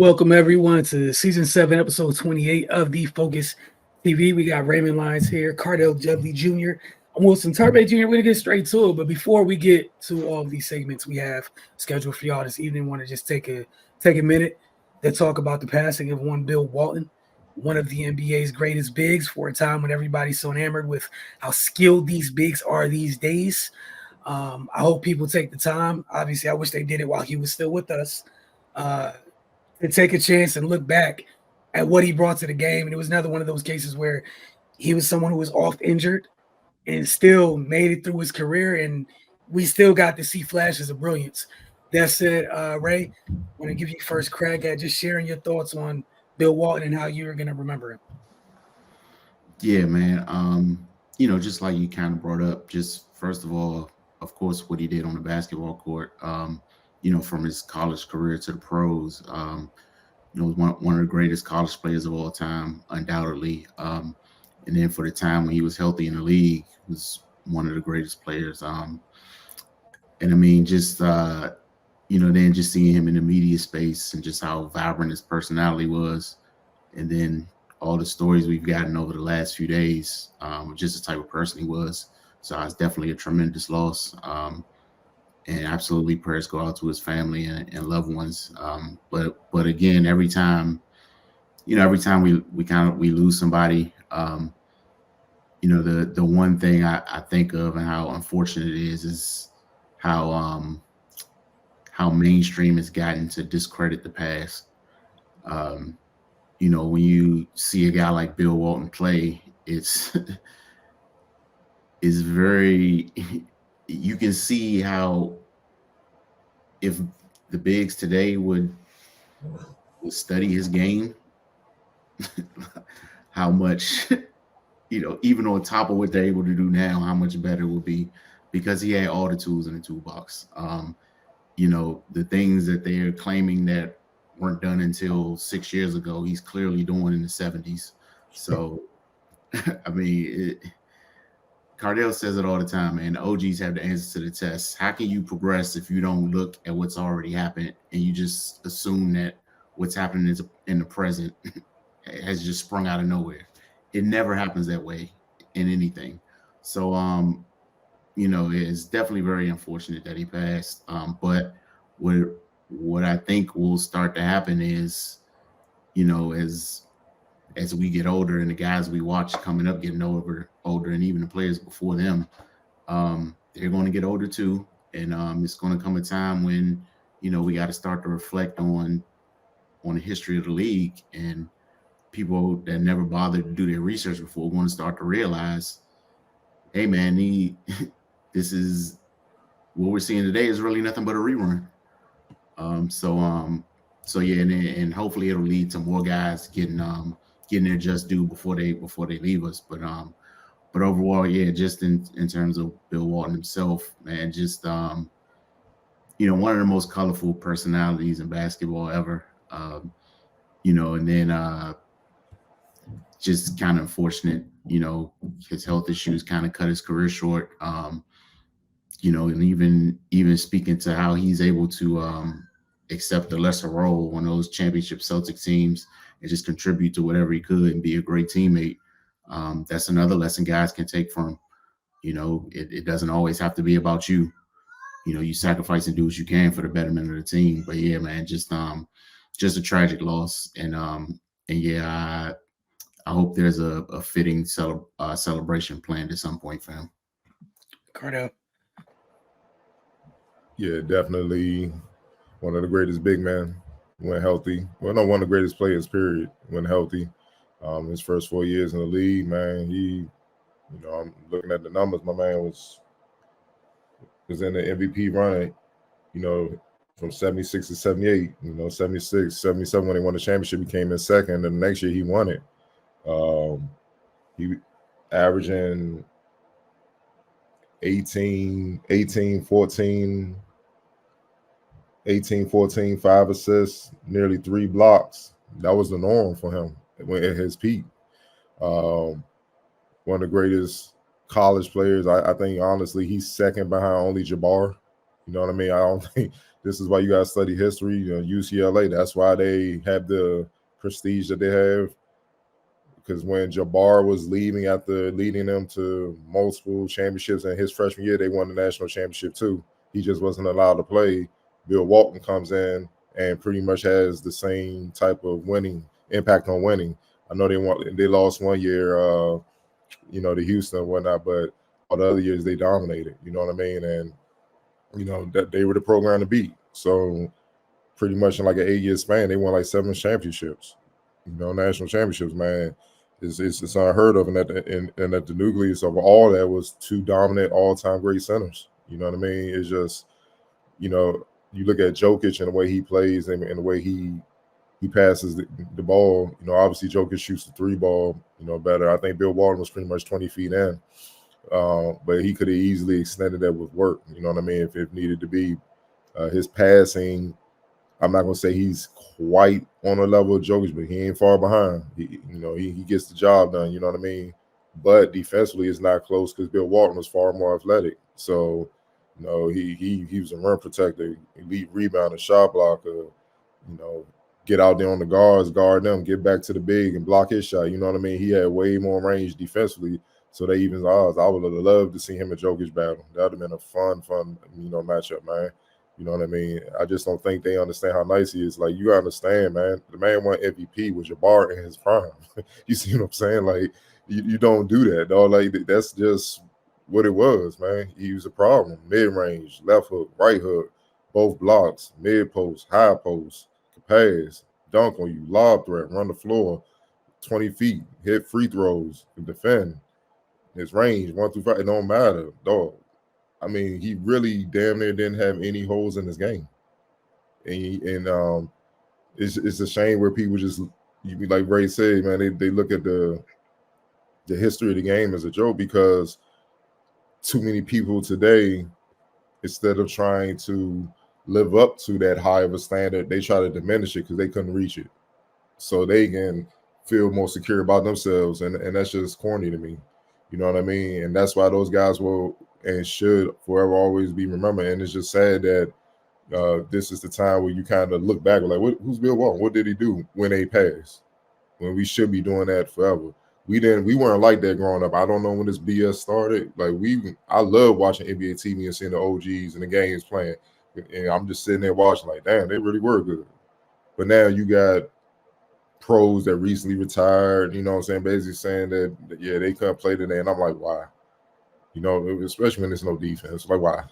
welcome everyone to season 7, episode 28 of the Focus TV. We got Raymond Lyons here, Cardell Judley Jr. I'm Wilson Turbe Jr. We're gonna get straight to it, but before we get to all of these segments we have scheduled for y'all this evening, I want to just take a minute to talk about the passing of one Bill Walton, one of the NBA's greatest bigs for a time when everybody's so enamored with how skilled these bigs are these days. I hope people take the time. Obviously, I wish they did it while he was still with us. To take a chance and look back at what he brought to the game. And it was another one of those cases where he was someone who was oft injured and still made it through his career, and we still got to see flashes of brilliance. That said, Ray, I want to give you first crack at just sharing your thoughts on Bill Walton and how you're going to remember him. Yeah, man. Just like you kind of brought up, just first of all, of course, what he did on the basketball court, from his college career to the pros, one of the greatest college players of all time, undoubtedly. And then for the time when he was healthy in the league, he was one of the greatest players. And I mean, then just seeing him in the media space and just how vibrant his personality was. And then all the stories we've gotten over the last few days, just the type of person he was. So it's definitely a tremendous loss. And absolutely prayers go out to his family and loved ones. But again, every time we lose somebody, the one thing I think of and how unfortunate it is how mainstream has gotten to discredit the past. When you see a guy like Bill Walton play, it's very you can see how if the bigs today would study his game, how much, even on top of what they're able to do now, how much better it would be, because he had all the tools in the toolbox. The things that they're claiming that weren't done until 6 years ago, he's clearly doing in the 70s. So, I mean, Cardell says it all the time, man. The OGs have the answers to the test. How can you progress if you don't look at what's already happened and you just assume that what's happening in the present has just sprung out of nowhere? It never happens that way in anything. So, it's definitely very unfortunate that he passed. But what I think will start to happen is, as we get older and the guys we watch coming up getting older, and even the players before them, they're going to get older too. And it's going to come a time when, we got to start to reflect on the history of the league, and people that never bothered to do their research before are going to start to realize, hey man, this is what we're seeing today is really nothing but a rerun. So yeah, and hopefully it'll lead to more guys getting their just due before they leave us. But overall, yeah, just in terms of Bill Walton himself, man, just one of the most colorful personalities in basketball ever. And then just kind of unfortunate, his health issues kind of cut his career short. And even speaking to how he's able to accept a lesser role on those championship Celtics teams and just contribute to whatever he could and be a great teammate. That's another lesson guys can take from, it doesn't always have to be about you. You sacrifice and do what you can for the betterment of the team. But yeah, man, just a tragic loss. And yeah, I hope there's a fitting celebration planned at some point for him. Cardell. Yeah, definitely one of the greatest big men when healthy. Well, no, one of the greatest players, period, when healthy. His first 4 years in the league, man, I'm looking at the numbers. My man was in the MVP run, from 76 to 78, 76, 77 when he won the championship, he came in second, and the next year he won it. He averaging 18, 14, 5 assists, nearly 3 blocks. That was the norm for him at his peak. One of the greatest college players. I think, honestly, he's second behind only Jabbar You know what I mean? I don't think this is why you gotta study history. You know, UCLA. That's why they have the prestige that they have. Because when Jabbar was leaving after leading them to multiple championships in his freshman year, they won the national championship too. He just wasn't allowed to play. Bill Walton comes in and pretty much has the same type of winning impact on winning. I know they lost one year, to Houston and whatnot, but all the other years they dominated. You know what I mean? And that they were the program to beat. So pretty much in like an 8-year span, they won like 7 championships. National championships, man. It's unheard of, and at the nucleus of all that was 2 dominant all-time great centers. You know what I mean? It's just, you look at Jokic and the way he plays and the way he passes the ball. Obviously Jokic shoots the 3 ball, better. I think Bill Walton was pretty much 20 feet in, but he could have easily extended that with work. You know what I mean? If it needed to be, his passing, I'm not gonna say he's quite on the level of Jokic, but he ain't far behind. He gets the job done. You know what I mean? But defensively, it's not close because Bill Walton was far more athletic. So, he was a rim protector, elite rebounder, shot blocker. Get out there on the guards, guard them, get back to the big and block his shot. You know what I mean? He had way more range defensively, so they even odds. I would have loved to see him and Jokic battle. That would have been a fun, matchup, man. You know what I mean? I just don't think they understand how nice he is. Like, you gotta understand, man. The man won MVP with Jabbar in his prime. You see what I'm saying? Like, you don't do that, dog. Like, that's just what it was, man. He was a problem. Mid-range, left hook, right hook, both blocks, mid-post, high post, could pass, dunk on you, lob threat, run the floor, 20 feet, hit free throws, can defend. His range, 1 through 5, it don't matter, dog. I mean, he really damn near didn't have any holes in his game, and it's a shame where people just, like Ray said, man, they look at the history of the game as a joke, because too many people today, instead of trying to live up to that high of a standard, they try to diminish it because they couldn't reach it, so they can feel more secure about themselves, and that's just corny to me. You know what I mean? And that's why those guys will and should forever always be remembered. And it's just sad that this is the time where you kind of look back like, who's Bill Walton? What did he do when they passed? When we should be doing that forever. We weren't like that growing up. I don't know when this BS started. Like, I love watching NBA TV and seeing the OGs and the games playing. And I'm just sitting there watching like, damn, they really were good. But now you got pros that recently retired, you know what I'm saying, basically saying that, yeah, they couldn't play today. And I'm like, why? Especially when there's no defense. Like, why?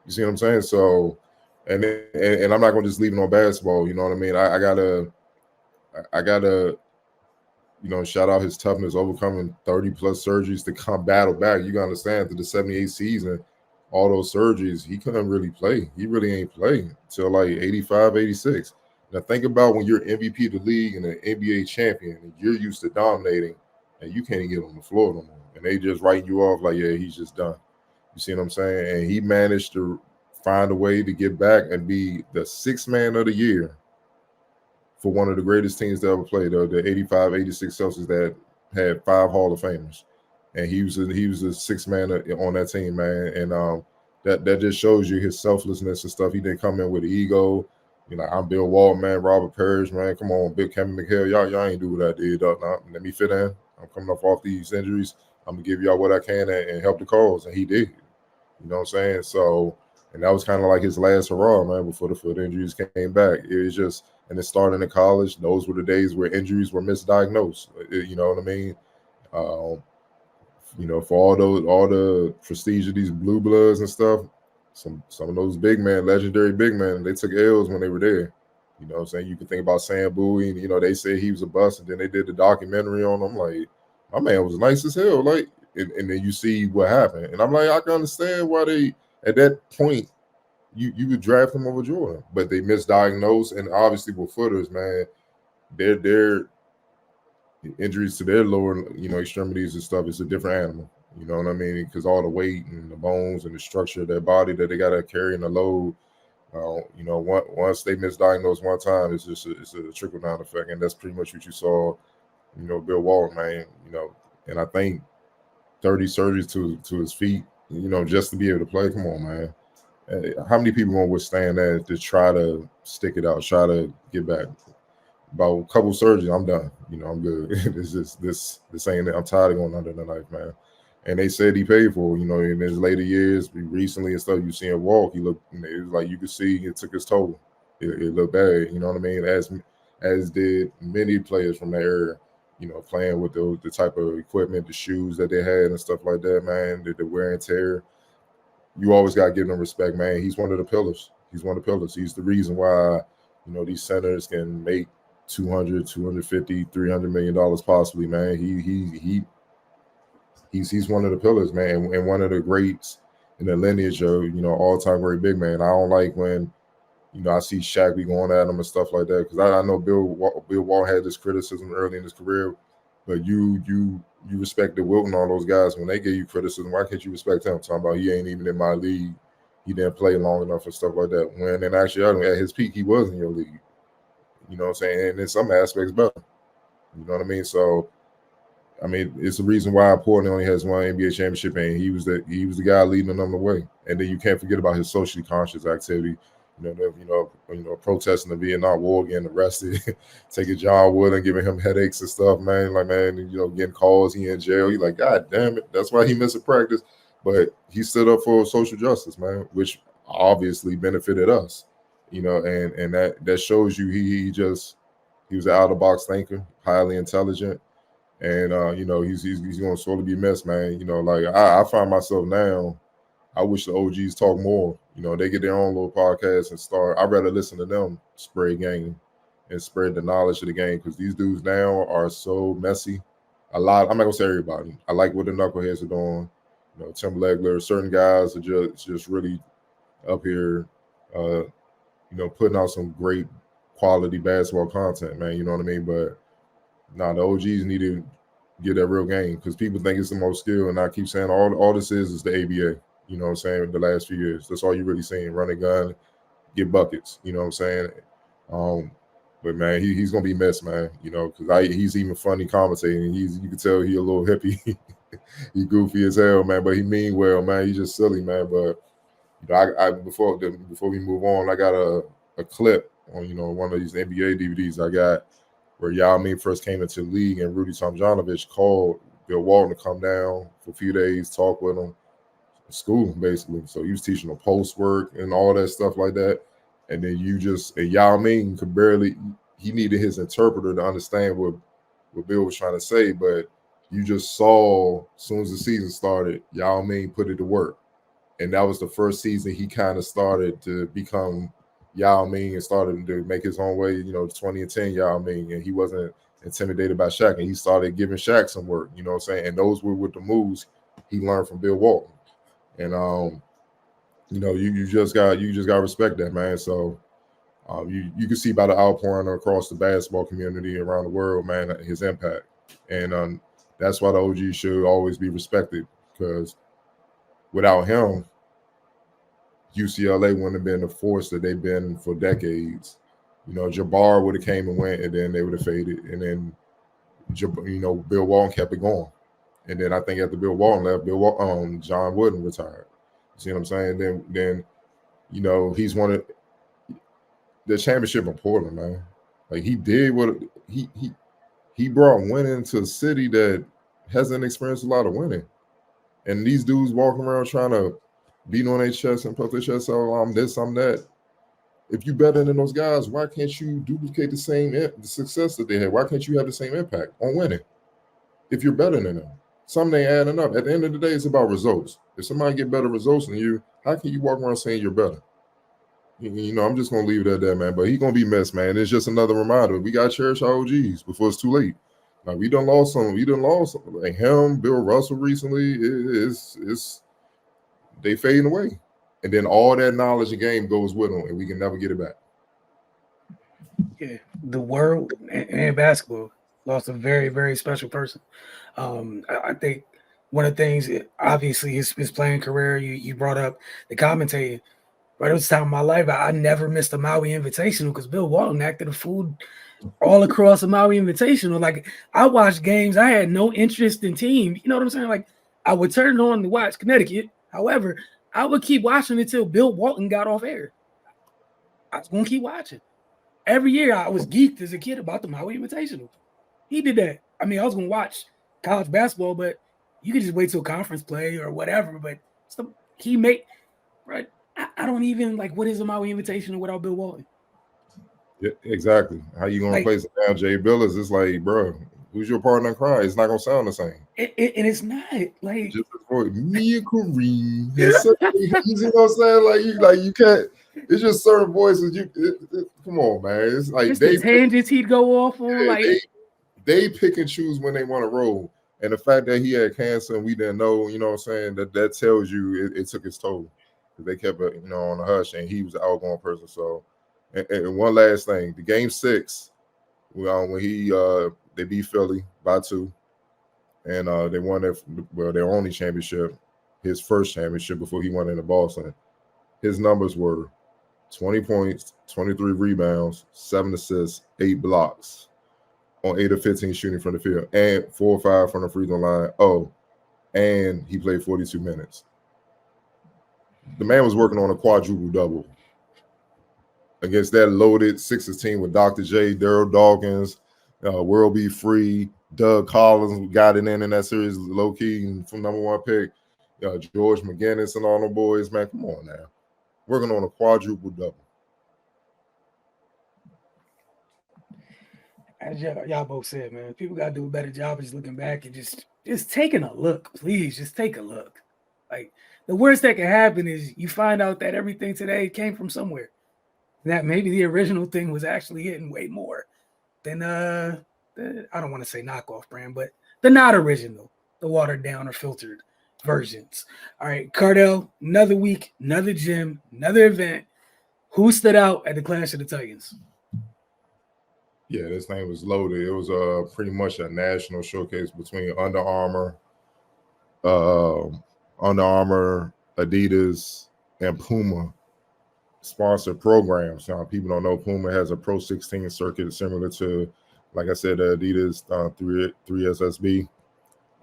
You see what I'm saying? So, and I'm not gonna just leave it on basketball. You know what I mean? I gotta, shout out his toughness, overcoming 30+ surgeries to come battle back. You gotta understand, through the 78 season, all those surgeries, he couldn't really play. He really ain't played till like 85, 86. Now think about when you're MVP of the league and an NBA champion, and you're used to dominating, and you can't even get on the floor no more. And they just write you off like, yeah, he's just done. You see what I'm saying? And he managed to find a way to get back and be the 6th man of the year for one of the greatest teams to ever play, the 85-86 Celtics that had 5 Hall of Famers. And he was the 6th man on that team, man. And that just shows you his selflessness and stuff. He didn't come in with an ego. I'm Bill Walton, man, Robert Parrish, man. Come on, Big Kevin McHale. Y'all ain't do what I did. Let me fit in. I'm coming off these injuries. I'm gonna give y'all what I can and help the cause, and he did. You know what I'm saying? So, and that was kind of like his last hurrah, man, before the foot injuries came back. It was just, and it started in college. Those were the days where injuries were misdiagnosed. You know what I mean? For all the prestige of these blue bloods and stuff, some of those legendary big men, they took L's when they were there. You know what I'm saying? You can think about Sam Bowie, and they said he was a bust, and then they did the documentary on him. Like, my man was nice as hell. Like, and then you see what happened. And I'm like, I can understand why they, at that point, you would draft him over Jordan. But they misdiagnosed, and obviously with footers, man, their injuries to their lower, extremities and stuff is a different animal. You know what I mean? Because all the weight and the bones and the structure of their body that they got to carry in the load, once they misdiagnose one time, it's a trickle-down effect. And that's pretty much what you saw, Bill Walton, man, and I think 30 surgeries to his feet, just to be able to play. Come on, man. How many people gonna withstand that to try to stick it out, try to get back? About a couple surgeries, I'm done. I'm good. this ain't it. I'm tired of going under the knife, man. And they said he paid for it, in his later years, recently and stuff. You see him walk, he looked, it was like you could see it took his toll. It looked bad, you know what I mean? As did many players from that era, playing with the type of equipment, the shoes that they had and stuff like that, man, the wear and tear. You always got to give him respect, man. He's one of the pillars. He's one of the pillars. He's the reason why, these centers can make 200, 250, $300 million possibly, man. He's one of the pillars, man, and one of the greats in the lineage of, all-time great big man. I don't like when, I see Shaq be going at him and stuff like that, because I know Bill Walton had this criticism early in his career, but you respected Wilton, all those guys, when they gave you criticism. Why can't you respect him? Talking about he ain't even in my league, he didn't play long enough and stuff like that. When in actuality, at his peak, he was in your league. You know what I'm saying? And in some aspects better. You know what I mean? So, I mean, it's the reason why Portland only has one NBA championship, and he was the guy leading them the way. And then you can't forget about his socially conscious activity. Protesting the Vietnam War, getting arrested, taking John Wood and giving him headaches and stuff, man. Like, man, getting calls, he in jail. You like, God damn it. That's why he missed a practice. But he stood up for social justice, man, which obviously benefited us. And that shows you he was an out-of-the-box thinker, highly intelligent, and he's going to sorely be missed, man. Like I find myself now, I wish the OGs talk more. They get their own little podcast and start. I'd rather listen to them spread game and spread the knowledge of the game, because these dudes now are so messy. I'm not gonna say everybody. I like what the knuckleheads are doing. Tim Legler, certain guys are just really up here. Putting out some great quality basketball content, man. You know what I mean? But the OGs need to get that real game, because people think it's the most skill, and I keep saying all this is the ABA. You know what I'm saying? The last few years, that's all you're really seeing: run a gun, get buckets. You know what I'm saying? But man, he's gonna be missed, man. Because he's even funny commentating. You can tell he a little hippie. He goofy as hell, man. But he mean well, man. He's just silly, man. But before we move on, I got a clip on one of these NBA DVDs I got where Yao Ming first came into the league, and Rudy Tomjanovich called Bill Walton to come down for a few days, talk with him, school him basically. So he was teaching him post work and all that stuff like that. And then Yao Ming could barely. He needed his interpreter to understand what Bill was trying to say, but you just saw as soon as the season started, Yao Ming put it to work. And that was the first season he kind of started to become Yao Ming and started to make his own way, 2010 Yao Ming. And he wasn't intimidated by Shaq. And he started giving Shaq some work, you know what I'm saying? And those were with the moves he learned from Bill Walton. And, you just got to respect that, man. So you can see by the outpouring across the basketball community around the world, man, his impact. And that's why the OG should always be respected, because without him, UCLA wouldn't have been the force that they've been for decades. Jabbar would have came and went, and then they would have faded. And then, Bill Walton kept it going. And then I think after Bill Walton left, John Wooden retired. See what I'm saying? Then he's one of the championship in Portland, man. Like, he did what he brought winning to a city that hasn't experienced a lot of winning. And these dudes walking around trying to beat on their chest and puff their chest out, I'm this, I'm that. If you're better than those guys, why can't you duplicate the success that they had? Why can't you have the same impact on winning? If you're better than them, something ain't adding up. At the end of the day, it's about results. If somebody get better results than you, how can you walk around saying you're better? I'm just gonna leave it at that, man. But he's gonna be missed, man. It's just another reminder. We gotta cherish our OGs before it's too late. Like, we done lost some. Like him, Bill Russell recently. It's they fading away, and then all that knowledge and game goes with them, and we can never get it back. Yeah, the world and basketball lost a very, very special person. I think one of the things, obviously, his playing career. You brought up the commentating. Right at this time of my life, I never missed a Maui Invitational because Bill Walton acted a fool all across the Maui Invitational. Like, I watched games, I had no interest in team. You know what I'm saying? Like, I would turn it on to watch Connecticut. However, I would keep watching until Bill Walton got off air. I was going to keep watching. Every year, I was geeked as a kid about the Maui Invitational. He did that. I mean, I was going to watch college basketball, but you could just wait till conference play or whatever. But he made, right? I don't even like what is the Maui Invitational without Bill Walton. Yeah, exactly. How you gonna play some down Jay Billis? It's like, bro, who's your partner in crime? It's not gonna sound the same. And it's not like just avoid me and Kareem. You know what I'm saying? Like you can't. It's just certain voices. Come on, man. It's like the tangents he'd go off on. Yeah, like they pick and choose when they want to roll. And the fact that he had cancer and we didn't know, you know what I'm saying, that tells you it took its toll. They kept it, on the hush, and he was an outgoing person. So, and one last thing, the game 6, when they beat Philly by 2, and they won their only championship, his first championship before he went into Boston. His numbers were 20 points, 23 rebounds, 7 assists, 8 blocks on 8 of 15 shooting from the field, and 4 or 5 from the free throw line. Oh, and he played 42 minutes. The man was working on a quadruple double against that loaded Sixers team with Dr. J, Daryl Dawkins, World Be Free, Doug Collins got it in that series low key from #1 pick, George McGinnis and all them boys. Man, come on now, working on a quadruple double. As y'all both said, man, people gotta do a better job of just looking back and just taking a look. Please, just take a look. Like, the worst that can happen is you find out that everything today came from somewhere. That maybe the original thing was actually hitting way more than I don't want to say knockoff brand, but the not original, the watered down or filtered versions. All right, Cardell, another week, another gym, another event. Who stood out at the Clash of the Titans? Yeah, this thing was loaded. It was pretty much a national showcase between Under Armour, Adidas, and Puma sponsored programs. People don't know Puma has a Pro 16 circuit similar to, like I said, Adidas 3SSB,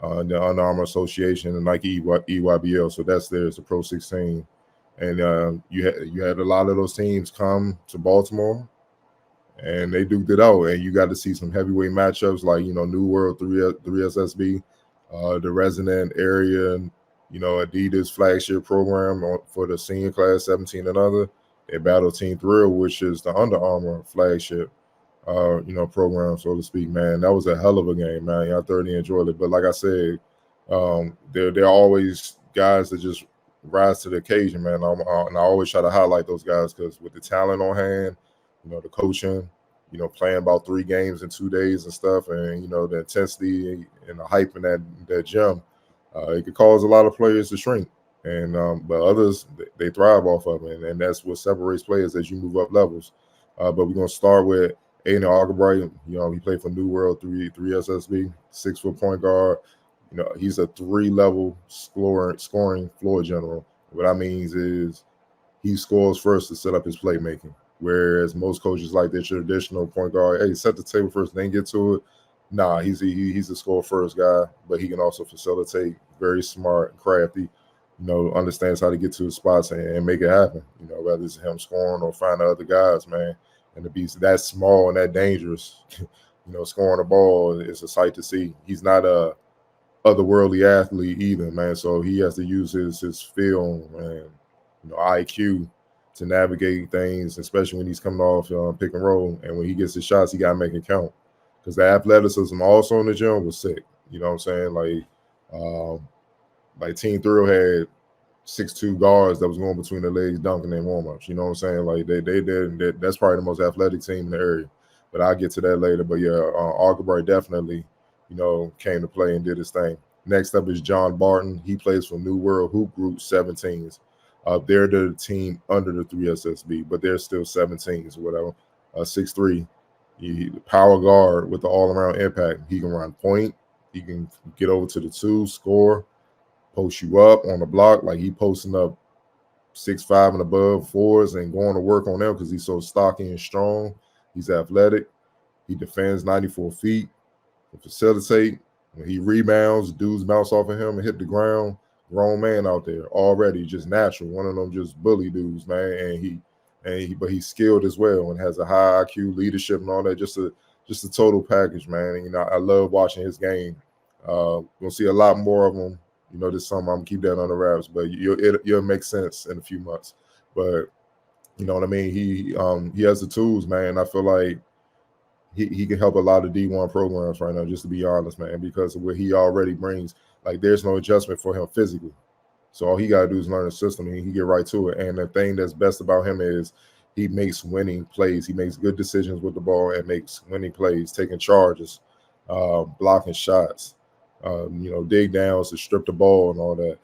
the Under Armour Association, and Nike EYBL. So that's there. It's a Pro 16, and you had a lot of those teams come to Baltimore, and they duked it out. And you got to see some heavyweight matchups like New World 3SSB, the resident area, and Adidas flagship program for the senior class 17 and under. They battle Team Thrill, which is the Under Armour flagship, program, so to speak. Man, that was a hell of a game, man. I thoroughly enjoyed it. But like I said, there are always guys that just rise to the occasion, man. And I always try to highlight those guys because with the talent on hand, the coaching, playing about 3 games in 2 days and stuff, and the intensity and the hype in that gym, it could cause a lot of players to shrink. And but others, they thrive off of it, and that's what separates players as you move up levels. But we're gonna start with Aiden Algebright. He played for New World 3SSB, 6-foot point guard. He's a 3-level scoring floor general. What that means is he scores first to set up his playmaking. Whereas most coaches like their traditional point guard, hey, set the table first, then get to it. Nah, he's a score first guy, but he can also facilitate. Very smart and crafty. Understands how to get to his spots and make it happen. Whether it's him scoring or finding other guys, man. And to be that small and that dangerous, scoring the ball is a sight to see. He's not a otherworldly athlete either, man. So he has to use his feel and IQ to navigate things, especially when he's coming off pick and roll. And when he gets his shots, he got to make it count. Because the athleticism also in the gym was sick. You know what I'm saying? Like Team Thrill had 6'2" guards that was going between their legs dunking in warm-ups. You know what I'm saying? Like they did. That's probably the most athletic team in the area. But I'll get to that later. But yeah, Algebright definitely, came to play and did his thing. Next up is John Barton. He plays for New World Hoop Group 17s. They're the team under the 3SSB, but they're still 17s or whatever. 6'3", power guard with the all-around impact. He can run point. He can get over to the 2, score, post you up on the block. Like he posting up 6'5" and above 4s and going to work on them because he's so stocky and strong. He's athletic. He defends 94 feet. Can facilitate. When he rebounds, dudes bounce off of him and hit the ground. grown man out there already, just natural. One of them just bully dudes, man. But he's skilled as well and has a high IQ, leadership, and all that. Just a total package, man. And, I love watching his game. We'll see a lot more of him. This summer. I'm gonna keep that on the wraps, but it'll make sense in a few months. But you know what I mean. He has the tools, man. I feel like he can help a lot of D1 programs right now, just to be honest, man, because of what he already brings. Like, there's no adjustment for him physically. So all he got to do is learn the system, and he can get right to it. And the thing that's best about him is he makes winning plays. He makes good decisions with the ball and makes winning plays, taking charges, blocking shots, dig downs to strip the ball and all that.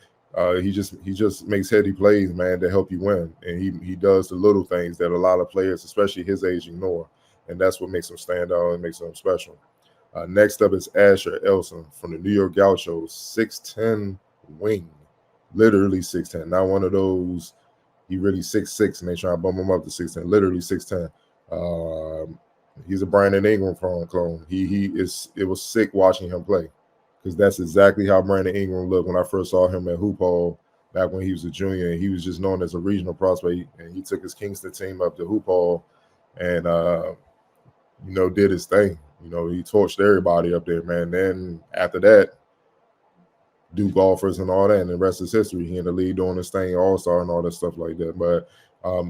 He just makes heady plays, man, to help you win. And he does the little things that a lot of players, especially his age, ignore. And that's what makes him stand out and makes him special. Next up is Asher Elson from the New York Gauchos, 6'10" wing, literally 6'10", not one of those. He really 6'6", and they try to bump him up to 6'10", literally 6'10". He's a Brandon Ingram clone. It was sick watching him play, because that's exactly how Brandon Ingram looked when I first saw him at Hoop Hall back when he was a junior. And he was just known as a regional prospect, and he took his Kingston team up to Hoop Hall and did his thing. He torched everybody up there, man. Then after that, Duke offers and all that, and the rest is history. He in the league doing his thing, all-star and all that stuff like that. But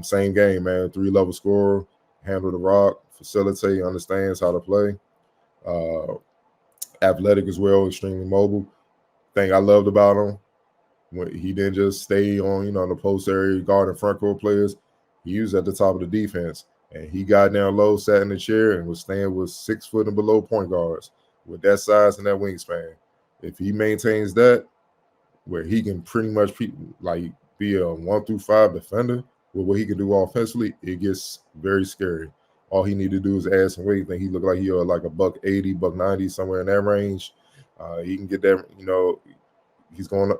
same game, man. 3-level scorer, handle the rock, facilitate, understands how to play. Athletic as well, extremely mobile. Thing I loved about him, when he didn't just stay on, the post area guard and front court players. He was at the top of the defense. And he got down low, sat in the chair, and was staying with 6 foot and below point guards with that size and that wingspan. If he maintains that, where he can pretty much be a 1 through 5 defender with what he can do offensively, it gets very scary. All he need to do is add some weight. I think he looked like he was like a $180, $190, somewhere in that range. He can get that. He's going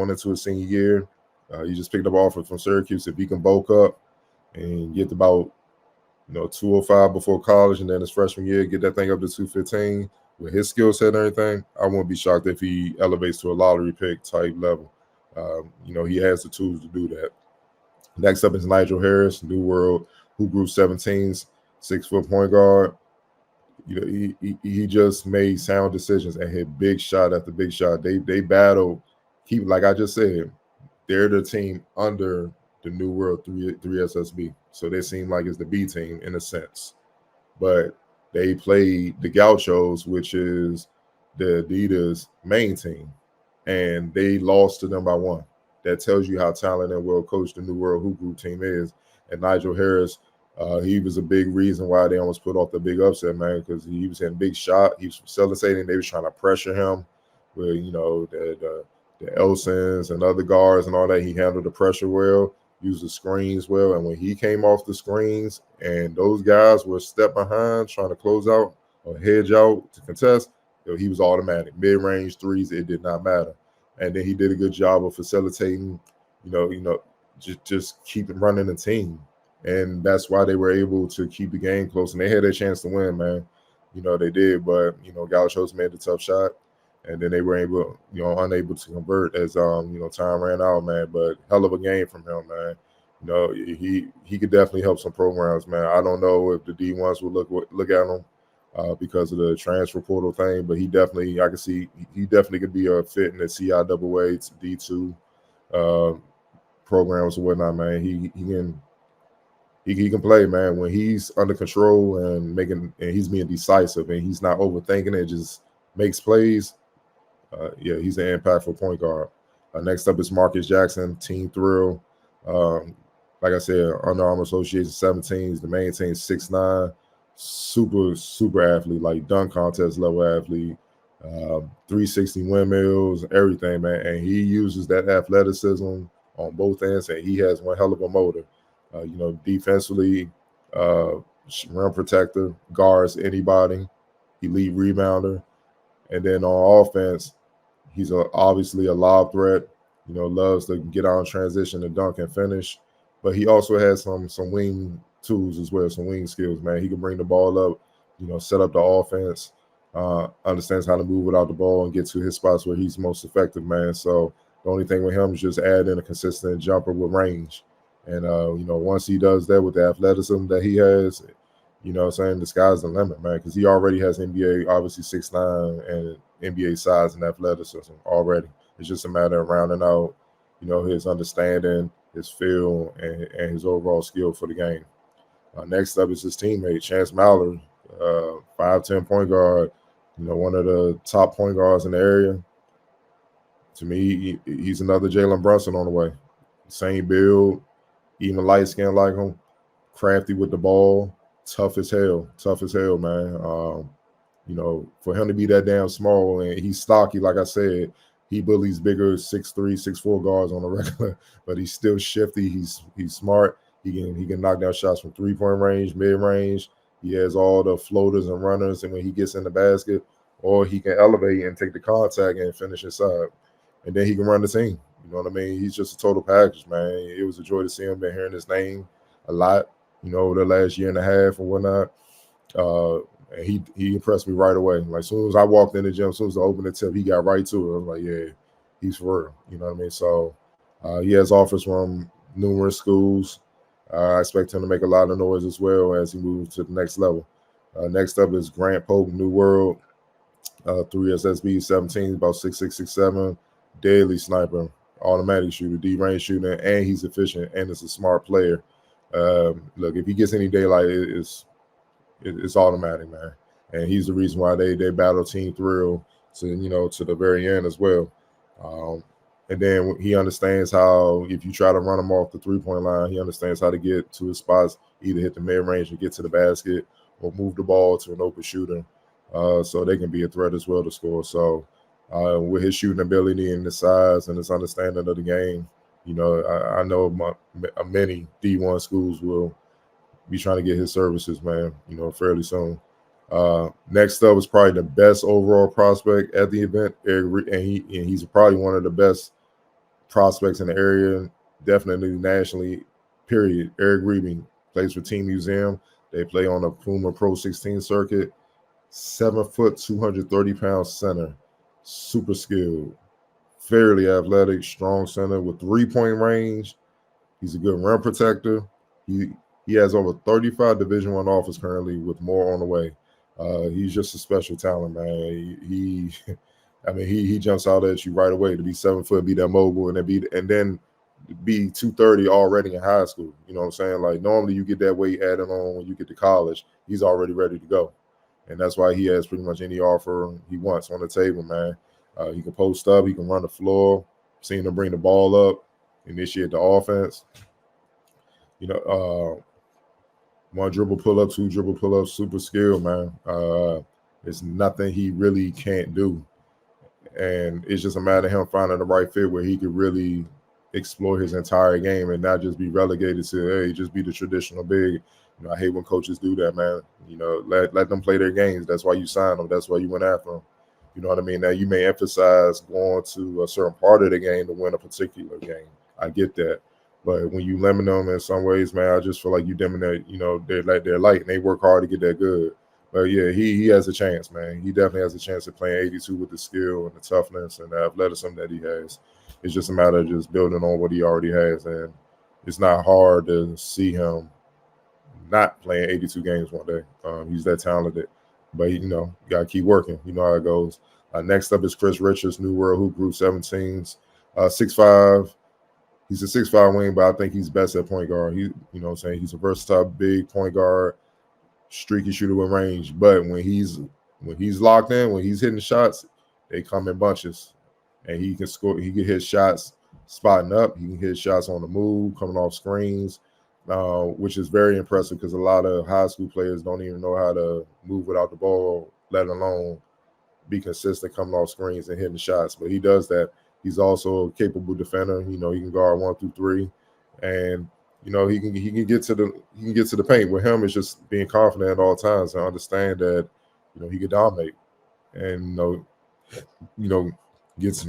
into his senior year. He just picked up an offer from Syracuse. If he can bulk up and get about 205 before college, and then his freshman year, get that thing up to 215 with his skill set and everything, I won't be shocked if he elevates to a lottery pick type level. He has the tools to do that. Next up is Nigel Harris, New World, who grew 17s, 6 foot point guard. He just made sound decisions and hit big shot after big shot. They battled, like I just said, they're the team under the New World 3 SSB. So they seem like it's the B team in a sense. But they played the Gauchos, which is the Adidas main team, and they lost to them by 1. That tells you how talented and well coached the New World Hoop Group team is. And Nigel Harris, he was a big reason why they almost put off the big upset, man, because he was hitting big shot. He was facilitating. They was trying to pressure him with, the Elsons and other guards and all that. He handled the pressure well, used the screens well. And when he came off the screens and those guys were a step behind trying to close out or hedge out to contest, he was automatic. Mid-range threes, it did not matter. And then he did a good job of facilitating, just keep running the team. And that's why they were able to keep the game close. And they had a chance to win, man. They did. But, Gauchos made the tough shot. And then they were unable to convert as, time ran out, man. But hell of a game from him, man. He could definitely help some programs, man. I don't know if the D1s will look at him because of the transfer portal thing, but I can see he definitely could be a fit in the CIAA D2 programs or whatnot, man. He can play, man. When he's under control and he's being decisive and he's not overthinking it, just makes plays. He's an impactful point guard. Next up is Marcus Jackson, Team Thrill. Like I said, Under Armour Association 17s, the main team 6'9", super athlete, like dunk contest level athlete, 360 windmills, everything, man. And he uses that athleticism on both ends, and he has one hell of a motor. Defensively, rim protector, guards anybody, elite rebounder. And then on offense, he's obviously a lob threat, loves to get out in transition and dunk and finish. But he also has some wing tools as well, some wing skills, man. He can bring the ball up, set up the offense, understands how to move without the ball and get to his spots where he's most effective, man. So The only thing with him is just add in a consistent jumper with range. And, once he does that with the athleticism that he has, I'm saying, the sky's the limit, man, because he already has NBA, obviously 6'9", and NBA size and athleticism already. It's just a matter of rounding out, his understanding, his feel, and his overall skill for the game. Next up is his teammate, Chance Mallory, 5'10" point guard, one of the top point guards in the area. To me, he's another Jalen Brunson on the way. Same build, even light skin like him, crafty with the ball, tough as hell, man. For him to be that damn small, and he's stocky, like I said, he bullies bigger 6'3", 6'4" guards on the regular, but he's still shifty. He's smart. He can knock down shots from 3-point range, mid range. He has all the floaters and runners, and when he gets in the basket, or he can elevate and take the contact and finish inside, and then he can run the team. You know what I mean? He's just a total package, man. It was a joy to see him. Been hearing his name a lot, over the last year and a half and whatnot. And he impressed me right away. Like, as soon as I walked in the gym, as soon as I opened the tip, he got right to it. I was like, yeah, he's for real. You know what I mean? So he has offers from numerous schools. I expect him to make a lot of noise as well as he moves to the next level. Next up is Grant Pope, New World, 3 SSB, 17, about 6'6", 6'7", deadly sniper, automatic shooter, D-range shooter, and he's efficient and is a smart player. Look, if he gets any daylight, it's automatic, man. And he's the reason why they battle Team Thrill to the very end as well. And then he understands how, if you try to run him off the 3-point line, he understands how to get to his spots, either hit the mid-range and get to the basket or move the ball to an open shooter, so they can be a threat as well to score. So with his shooting ability and his size and his understanding of the game, I know many D1 schools will be trying to get his services, man, fairly soon. Next up is probably the best overall prospect at the event, and he's probably one of the best prospects in the area, definitely nationally, period. Eric Reebing plays for Team Museum. They play on the Puma Pro 16 circuit. 7 foot, 230 pound center, super skilled, fairly athletic, strong center with 3-point range. He's a good rim protector. He has over 35 Division I offers currently, with more on the way. He's just a special talent, man. He jumps out at you right away to be 7 foot, be that mobile, and then be 230 already in high school. You know what I'm saying? Like, normally you get that weight added on when you get to college. He's already ready to go, and that's why he has pretty much any offer he wants on the table, man. He can post up, he can run the floor, seen him bring the ball up, initiate the offense. 1 dribble pull up, 2 dribble pull up, super skilled, man. There's nothing he really can't do. And it's just a matter of him finding the right fit where he could really explore his entire game and not just be relegated to, hey, just be the traditional big. I hate when coaches do that, man. Let them play their games. That's why you signed them. That's why you went after them. You know what I mean? Now, you may emphasize going to a certain part of the game to win a particular game. I get that. But when you limit them in some ways, man, I just feel like you dimming their light, and they work hard to get that good. But yeah, he has a chance, man. He definitely has a chance of playing 82 with the skill and the toughness and the athleticism that he has. It's just a matter of just building on what he already has, and it's not hard to see him not playing 82 games one day. He's that talented, but you gotta keep working. You know how it goes. Next up is Chris Richards, New World Hoop Group 17s, 6'5". He's a 6'5" wing, but I think he's best at point guard. He's a versatile big point guard, streaky shooter with range. But when he's locked in, when he's hitting shots, they come in bunches, and he can score. He can hit shots spotting up. He can hit shots on the move, coming off screens, which is very impressive because a lot of high school players don't even know how to move without the ball, let alone be consistent coming off screens and hitting shots. But he does that. He's also a capable defender. He can guard 1 through 3, and he can get to the paint. With him, it's just being confident at all times and understand that he can dominate, and get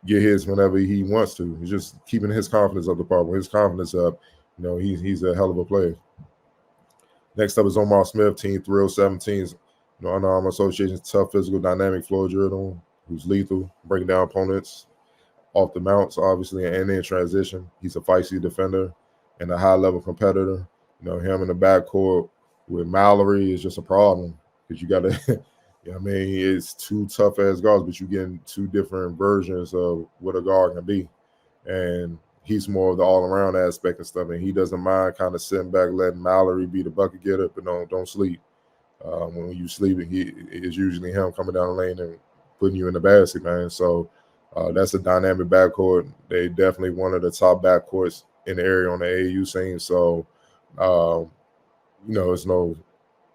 his whenever he wants to. It's just keeping his confidence up. The part when his confidence up, he's a hell of a player. Next up is Omar Smith, Team Thrill 17s. Under Armour Association's tough, physical, dynamic floor drill, who's lethal, breaking down opponents. off the mounts, obviously, and in transition. He's a feisty defender and a high-level competitor. You know, him in the backcourt with Mallory is just a problem because you got to, I mean, it's two tough-ass guards, but you're getting two different versions of what a guard can be. And he's more of the all-around aspect and stuff, and he doesn't mind kind of sitting back, letting Mallory be the bucket getter, but don't sleep. When you sleeping, it's usually him coming down the lane and putting you in the basket, man. So that's a dynamic backcourt. They definitely one of the top backcourts in the area on the AAU scene. So, you know, it's no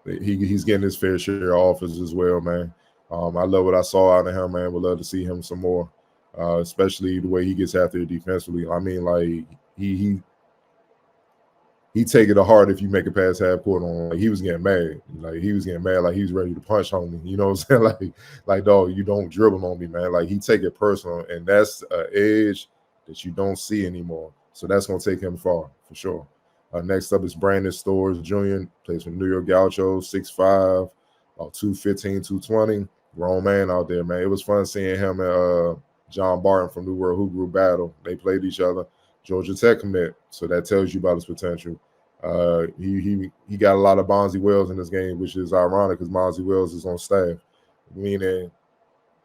he's getting his fair share of offers as well, man. I love what I saw out of him, man. Would love to see him some more, especially the way he gets after it defensively. I mean, like he take it to heart if you make it past half court on. Like, he was getting mad. Like he was ready to punch on me. You know what I'm saying? Like dog, you don't dribble on me, man. Like he take it personal, and that's an edge that you don't see anymore. So that's gonna take him far for sure. Next up is Brandon Stores Jr. Plays for New York Gauchos, 6'5", about 215, 220. Grown man out there, man. It was fun seeing him and John Barton from New World Hoop Group battle. They played each other. Georgia Tech commit, so that tells you about his potential. He got a lot of Bonzi Wells in this game, which is ironic because Bonzi Wells is on staff, meaning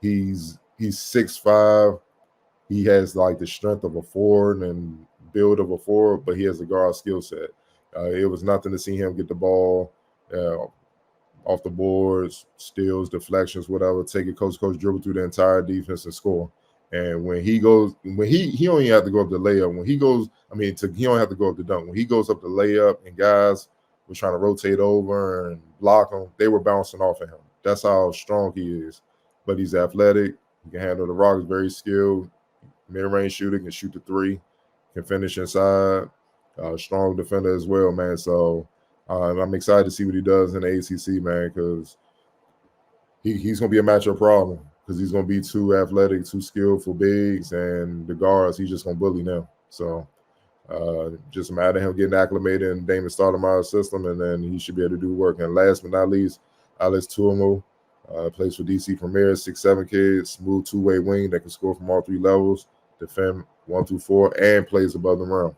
he's 6'5". He has like the strength of a forward and build of a forward, but he has a guard skill set. It was nothing to see him get the ball off the boards, steals, deflections, whatever, take it coach dribble through the entire defense and score. And when he goes, he only have to go up the layup. When he goes, he don't have to go up the dunk. When he goes up the layup and guys were trying to rotate over and block him, they were bouncing off of him. That's how strong he is. But he's athletic. He can handle the rock. He's very skilled. Mid-range shooter, can shoot the three, can finish inside. Strong defender as well, man. So I'm excited to see what he does in the ACC, man, because he's going to be a matchup problem. Because he's going to be too athletic, too skillful bigs, and the guards, he's just going to bully them. So just a matter of him getting acclimated in Damon Stoudemire's system, and then he should be able to do work. And last but not least, Alex Tuomo plays for DC Premier, 6'7" kid, smooth two-way wing that can score from all three levels, defend 1 through 4, and plays above the rim.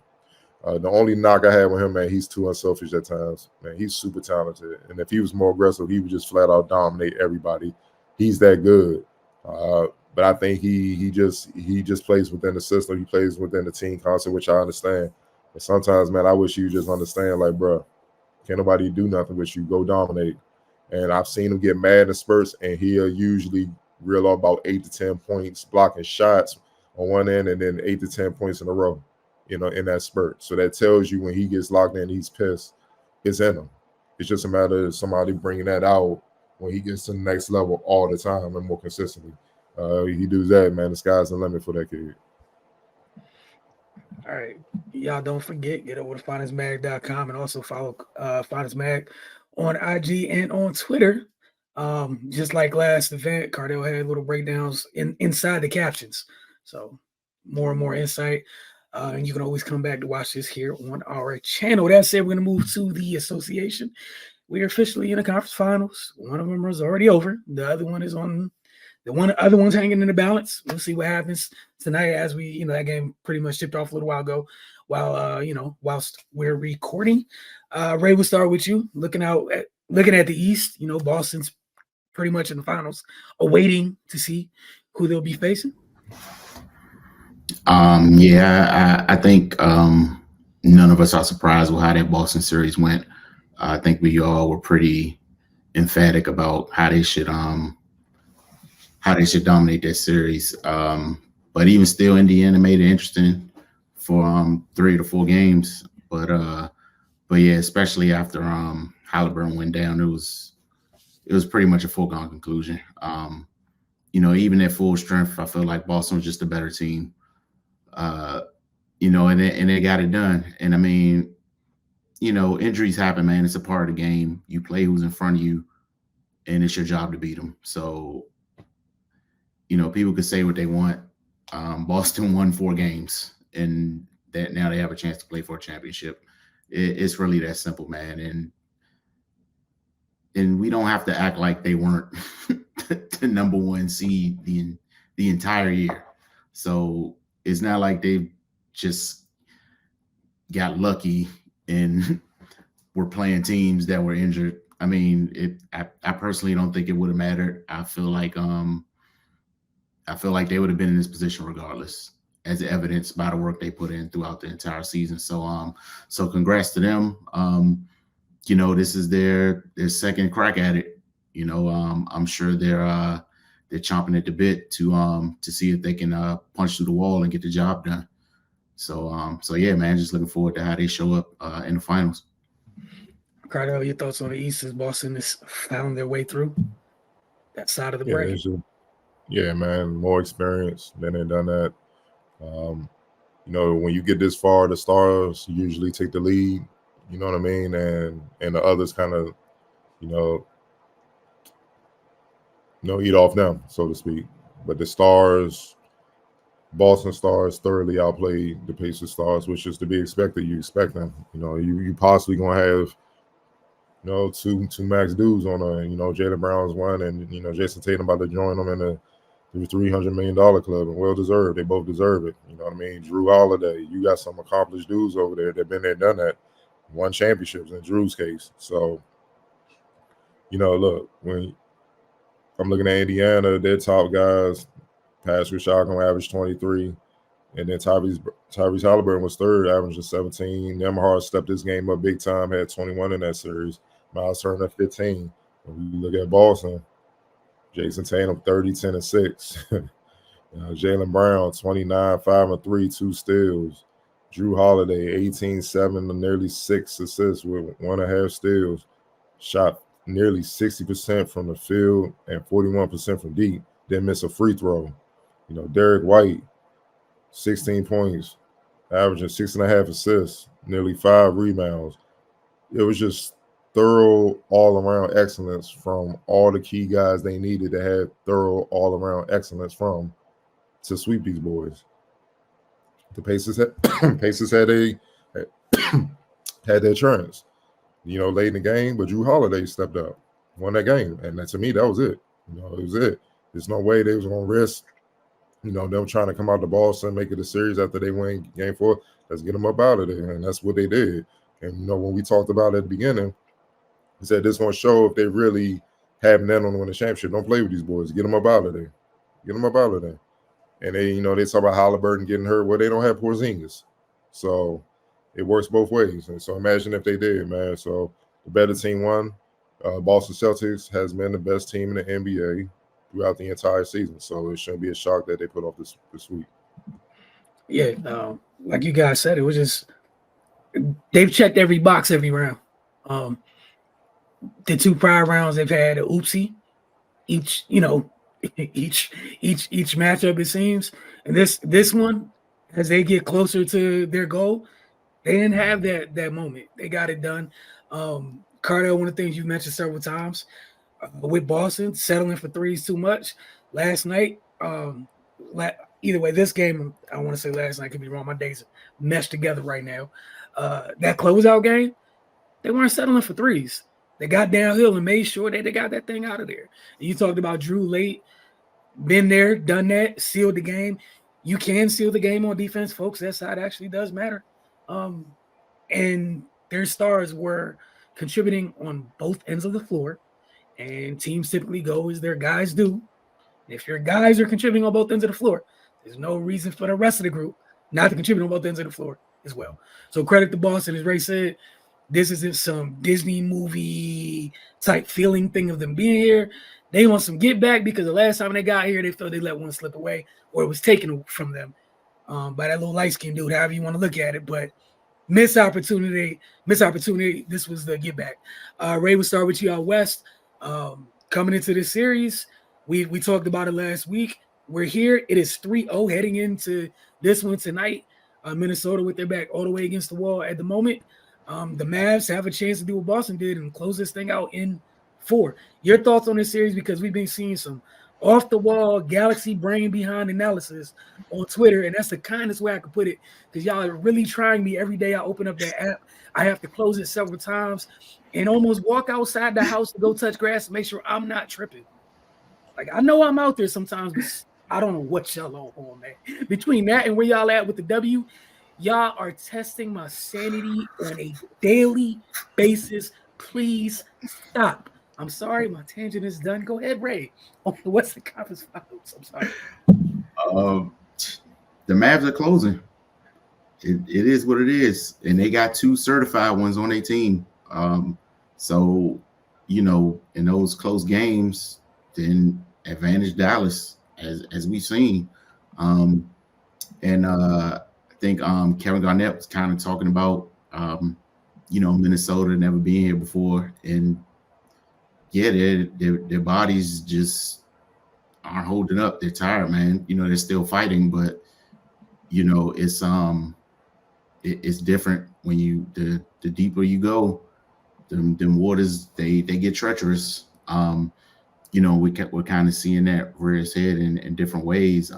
The only knock I had with him, man, he's too unselfish at times. Man, he's super talented. And if he was more aggressive, he would just flat out dominate everybody. He's that good. But I think he just plays within the system. He plays within the team concept, which I understand. But sometimes, man, I wish you just understand, like, bro, can't nobody do nothing with you. Go dominate. And I've seen him get mad in spurts, and he'll usually reel off about 8 to 10 points, blocking shots on one end, and then 8 to 10 points in a row, you know, in that spurt. So that tells you when he gets locked in, he's pissed. It's in him. It's just a matter of somebody bringing that out when he gets to the next level all the time and more consistently. He does that, man. The sky's the limit for that kid. All right. Y'all don't forget, get over to finestmag.com and also follow finestmag on IG and on Twitter. Just like last event, Cardell had little breakdowns inside the captions. So more and more insight. And you can always come back to watch this here on our channel. That said, we're going to move to the association. We are officially in the conference finals. One of them is already over. The other one is on. Other one's hanging in the balance. We'll see what happens tonight as we, that game pretty much tipped off a little while ago. While whilst we're recording, Ray, we'll start with you. Looking at the East, Boston's pretty much in the finals, awaiting to see who they'll be facing. I think none of us are surprised with how that Boston series went. I think we all were pretty emphatic about how they should dominate that series. But even still, Indiana made it interesting for 3 to 4 games. But yeah, especially after Halliburton went down, it was pretty much a foregone conclusion. Even at full strength, I feel like Boston was just a better team. And they got it done. And I mean, injuries happen, man. It's a part of the game. You play who's in front of you, and it's your job to beat them. So, people could say what they want. Boston won 4 games, and that now they have a chance to play for a championship. It's really that simple, man. And we don't have to act like they weren't the number 1 seed the entire year. So, it's not like they just got lucky and were playing teams that were injured. I mean, I personally don't think it would have mattered. I feel like they would have been in this position regardless, as evidenced by the work they put in throughout the entire season. So congrats to them. This is their second crack at it. I'm sure they're chomping at the bit to see if they can punch through the wall and get the job done. So yeah, man, just looking forward to how they show up in the finals. Cardell, your thoughts on the East as Boston has found their way through that side of the bracket? Yeah, man, more experience. Been there, done that. When you get this far, the stars usually take the lead. You know what I mean, and the others kind of, eat off them, so to speak. But the stars, Boston Stars, thoroughly outplayed the Pacers Stars, which is to be expected. You expect them. You possibly gonna have, two max dudes on Jaylen Brown's one, and Jason Tatum about to join them in the $300 million club, and well deserved. They both deserve it. You know what I mean? Drew Holiday, you got some accomplished dudes over there that been there, done that, won championships in Drew's case. So, look, when I'm looking at Indiana, their top guys, Pascal Siakam averaged 23, and then Tyrese Halliburton was third, averaging 17. Nembhard stepped his game up big time, had 21 in that series. Miles Turner 15. When we look at Boston, Jason Tatum 30, 10, and 6. Jaylen Brown 29, 5 and 3, 2 steals. Drew Holiday 18, 7 and nearly 6 assists with 1.5 steals. Shot nearly 60% from the field and 41% from deep. Didn't miss a free throw. Derek White 16 points, averaging 6.5 assists, nearly 5 rebounds. It was just thorough all-around excellence from all the key guys they needed to have thorough all-around excellence from to sweep these boys. The Pacers had their chance, late in the game, but Drew Holiday stepped up, won that game, and to me, that was it. It was it. There's no way they was going to risk, them trying to come out to Boston, make it a series after they win game 4. Let's get them up out of there, and that's what they did. And, when we talked about it at the beginning, he said this is going to show if they really have net on to win the championship. Don't play with these boys. Get them up out of there. Get them up out of there. And they, they talk about Halliburton getting hurt. Well, they don't have Porzingis. So it works both ways. And so imagine if they did, man. So the better team won. Boston Celtics has been the best team in the NBA throughout the entire season. So it shouldn't be a shock that they put off this week. Yeah, like you guys said, it was just they've checked every box every round. The 2 prior rounds they've had an oopsie each matchup, it seems. And this one, as they get closer to their goal, they didn't have that moment. They got it done. Cardell, one of the things you've mentioned several times with Boston, settling for threes too much. Last night, either way, this game, I want to say last night, could be wrong. My days meshed together right now. That closeout game, they weren't settling for threes. They got downhill and made sure that they got that thing out of there. And you talked about Drew late, been there, done that, sealed the game. You can seal the game on defense, folks. That side actually does matter. And their stars were contributing on both ends of the floor. And teams typically go as their guys do. If your guys are contributing on both ends of the floor, there's no reason for the rest of the group not to contribute on both ends of the floor as well. So credit to Boston, as Ray said. This isn't some Disney movie type feeling thing of them being here. They want some get back because the last time they got here, they felt they let one slip away or it was taken from them by that little light-skinned dude, however you want to look at it. But missed opportunity. This was the get back. Ray, we'll start with you out west. Coming into this series, we talked about it last week. We're here. It is 3-0 heading into this one tonight. Minnesota with their back all the way against the wall at the moment. The Mavs have a chance to do what Boston did and close this thing out in 4. Your thoughts on this series, because we've been seeing some off-the-wall galaxy brain behind analysis on Twitter, and that's the kindest way I could put it, because y'all are really trying me every day I open up that app. I have to close it several times and almost walk outside the house to go touch grass to make sure I'm not tripping. Like, I know I'm out there sometimes, but I don't know what y'all on, man. Between that and where y'all at with the W, y'all are testing my sanity on a daily basis. Please stop. I'm sorry, my tangent is done. Go ahead, Ray. On the Western Conference Finals. I'm sorry. The Mavs are closing. It is what it is, and they got 2 certified ones on their team. So, you know, in those close games, then advantage Dallas as we've seen. I think Kevin Garnett was kind of talking about you know, Minnesota never being here before, and yeah, their bodies just aren't holding up. They're tired, man. You know, they're still fighting, but you know, it's different when you the deeper you go, them waters they get treacherous. You know, we're kind of seeing that rear its head in different ways.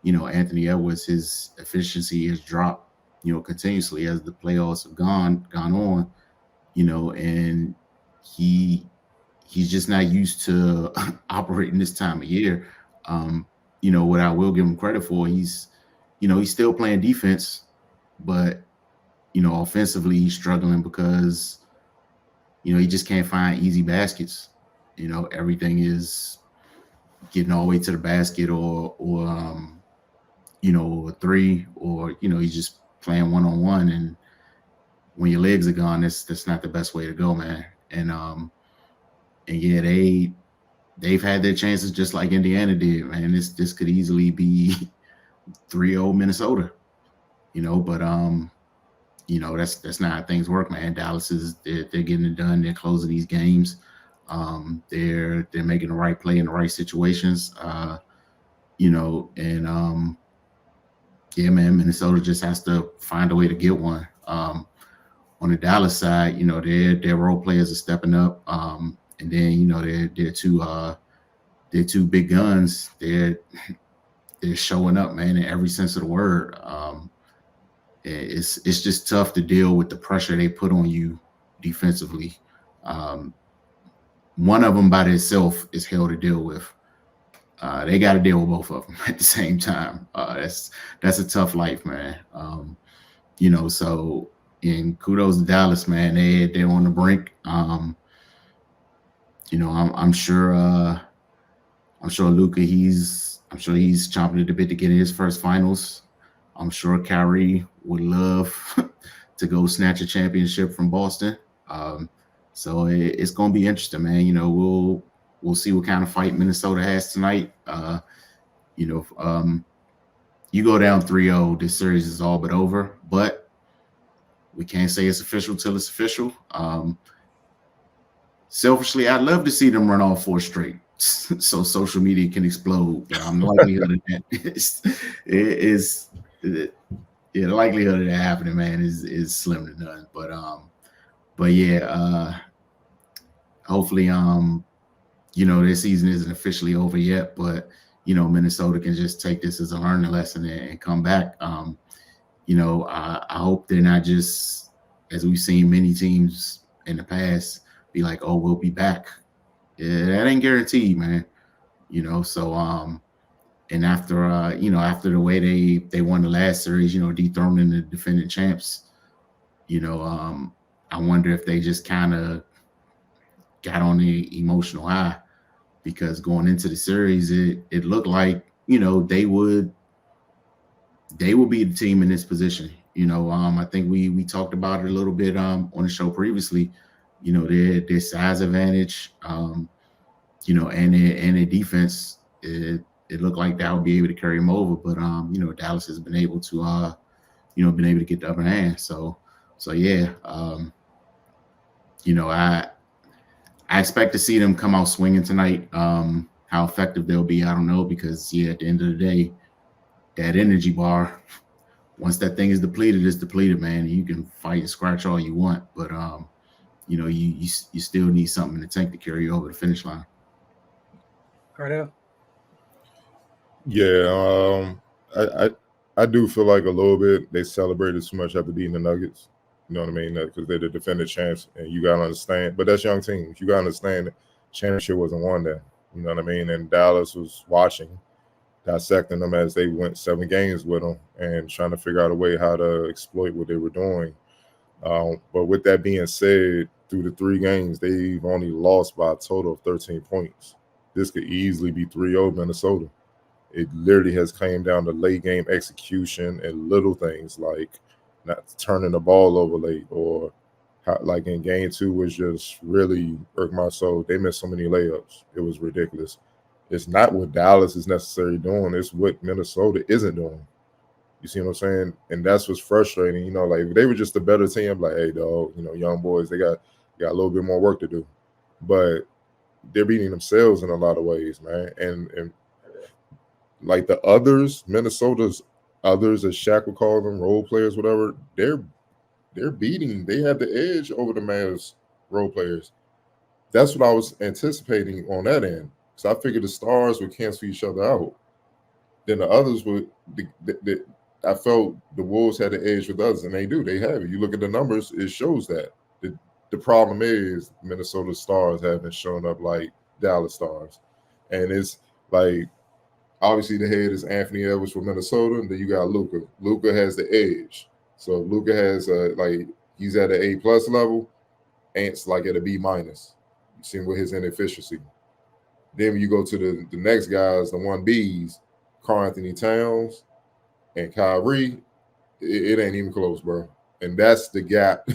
You know, Anthony Edwards, his efficiency has dropped, you know, continuously as the playoffs have gone on, you know, and he's just not used to operating this time of year. You know, what I will give him credit for, he's still playing defense, but you know, offensively he's struggling because, you know, he just can't find easy baskets. You know, everything is getting all the way to the basket or you know, a 3, or you know, he's just playing one-on-one, and when your legs are gone, that's not the best way to go, man. And yeah, they've had their chances just like Indiana did, man. This could easily be 3-0 Minnesota, you know, but you know, that's not how things work, man. Dallas they're getting it done. They're closing these games. They're making the right play in the right situations. You know, and yeah, man, Minnesota just has to find a way to get one. On the Dallas side, you know, their role players are stepping up. And then, you know, they're two big guns. They're showing up, man, in every sense of the word. It's just tough to deal with the pressure they put on you defensively. One of them by themselves is hell to deal with. They got to deal with both of them at the same time. That's a tough life, man. You know, so in kudos to Dallas, man. They're on the brink. You know, I'm sure Luka, he's chomping at the bit to get his first finals. I'm sure Kyrie would love to go snatch a championship from Boston. So it's going to be interesting, man. You know, we'll see what kind of fight Minnesota has tonight. You know, you go down 3-0, this series is all but over. But we can't say it's official till it's official. Selfishly, I'd love to see them run all 4 straight so social media can explode. But the likelihood of that the likelihood of that happening, man, is slim to none. But yeah, hopefully, you know, their season isn't officially over yet, but you know, Minnesota can just take this as a learning lesson and come back. You know, I hope they're not just, as we've seen many teams in the past, be like, oh, we'll be back. Yeah, that ain't guaranteed, man. You know, so and after you know, after the way they won the last series, you know, dethroning the defending champs, you know, I wonder if they just kind of got on the emotional high, because going into the series, it looked like, you know, they would be the team in this position. You know, I think we talked about it a little bit on the show previously. You know, their size advantage, you know, and their defense, it looked like that would be able to carry them over. But you know, Dallas has been able to you know, get the upper hand. So yeah, you know, I expect to see them come out swinging tonight. How effective they'll be, I don't know, because yeah, at the end of the day, that energy bar, once that thing is depleted, it's depleted, man. You can fight and scratch all you want, but you know, you still need something in the tank to carry you over the finish line. Cardell? Yeah, I do feel like a little bit they celebrated too much after beating the Nuggets. You know what I mean? Because they're the defending champs, and you gotta understand. But that's young teams. You gotta understand that championship wasn't won there. You know what I mean? And Dallas was watching, dissecting them as they went 7 games with them and trying to figure out a way how to exploit what they were doing. But with that being said, through the 3 games, they've only lost by a total of 13 points. This could easily be 3-0 Minnesota. It literally has came down to late game execution and little things like not turning the ball over late, or how, like in game 2 was just really irked my soul. They missed so many layups. It was ridiculous. It's not what Dallas is necessarily doing. It's what Minnesota isn't doing. You see what I'm saying? And that's what's frustrating. You know, like if they were just a better team, like, hey, dog, you know, young boys, they got a little bit more work to do. But they're beating themselves in a lot of ways, man. And like the others, Minnesota's others, as Shaq would call them, role players, whatever, they're beating. They have the edge over the Mavs role players. That's what I was anticipating on that end. So I figured the stars would cancel each other out. Then the others would. I felt the Wolves had the edge with others, and they do. They have it. You look at the numbers; it shows that. The problem is Minnesota stars haven't shown up like Dallas stars, and it's like obviously the head is Anthony Edwards from Minnesota, and then you got Luka. Luka has the edge. So Luka has like he's at an A+ level, Ant's like at a B-. You see with his inefficiency. Then when you go to the next guys, the 1Bs, Karl Anthony Towns and Kyrie, it ain't even close, bro. And that's the gap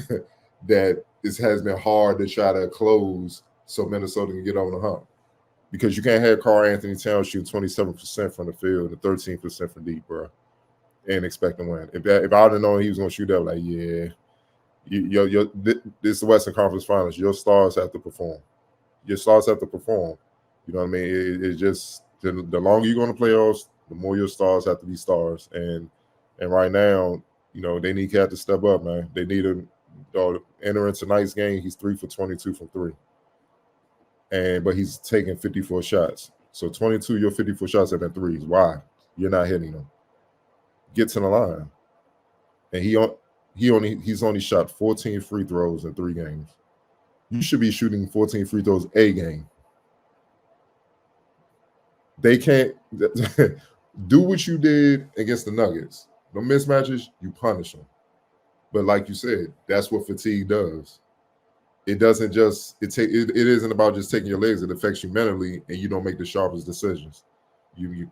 that has been hard to try to close so Minnesota can get over the hump. Because you can't have Karl Anthony Towns shoot 27% from the field and 13% from deep, bro, and expect to win. If I would have known he was going to shoot that, like, yeah, this is the Western Conference Finals. Your stars have to perform. Your stars have to perform. You know what I mean? It's just the longer you're going to playoffs, the more your stars have to be stars. And right now, you know, they need Cat to step up, man. They need him to enter in tonight's game. He's 3 for 22 from 3. But he's taking 54 shots. So 22, your 54 shots have been threes. Why? You're not hitting them. Get to the line. And he's only shot 14 free throws in 3 games. You should be shooting 14 free throws a game. They can't do what you did against the Nuggets. The mismatches, you punish them. But like you said, that's what fatigue does. It doesn't just it isn't about just taking your legs. It affects you mentally, and you don't make the sharpest decisions. The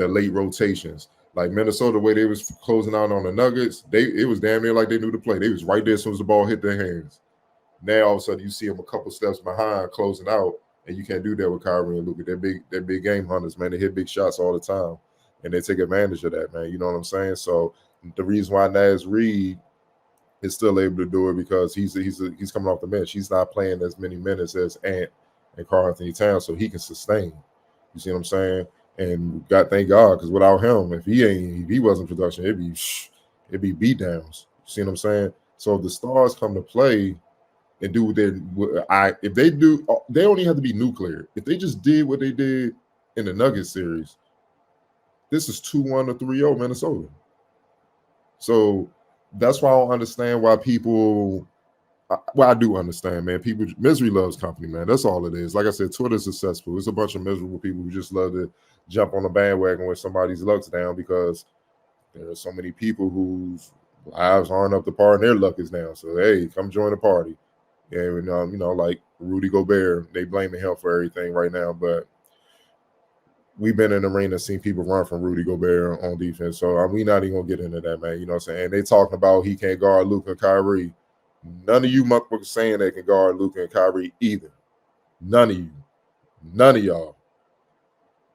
late rotations, like Minnesota, the way they was closing out on the Nuggets, it was damn near like they knew the play. They was right there as soon as the ball hit their hands. Now all of a sudden you see them a couple steps behind closing out, and you can't do that with Kyrie and Luka. They're big game hunters, man. They hit big shots all the time, and they take advantage of that, man. You know what I'm saying? So the reason why Naz Reid is still able to do it because he's coming off the bench. He's not playing as many minutes as Ant and Karl Anthony Towns, so he can sustain. You see what I'm saying? And thank God, because without him, if he wasn't production, it'd be beat downs. You see what I'm saying? So if the stars come to play and do if they do, they only have to be nuclear. If they just did what they did in the Nuggets series, this is 2-1 or 3-0 Minnesota. So that's why I don't understand why people. Well, I do understand, man. People, misery loves company, man. That's all it is. Like I said, Twitter's successful. It's a bunch of miserable people who just love to jump on the bandwagon when somebody's luck's down because there are so many people whose lives aren't up to par and their luck is down. So, hey, come join the party. And, you know, like Rudy Gobert, they blaming him for everything right now. But we've been in the arena seeing people run from Rudy Gobert on defense. So we're not even going to get into that, man. You know what I'm saying? And they talking about he can't guard Luka and Kyrie. None of you motherfuckers saying they can guard Luka and Kyrie either. None of you. None of y'all.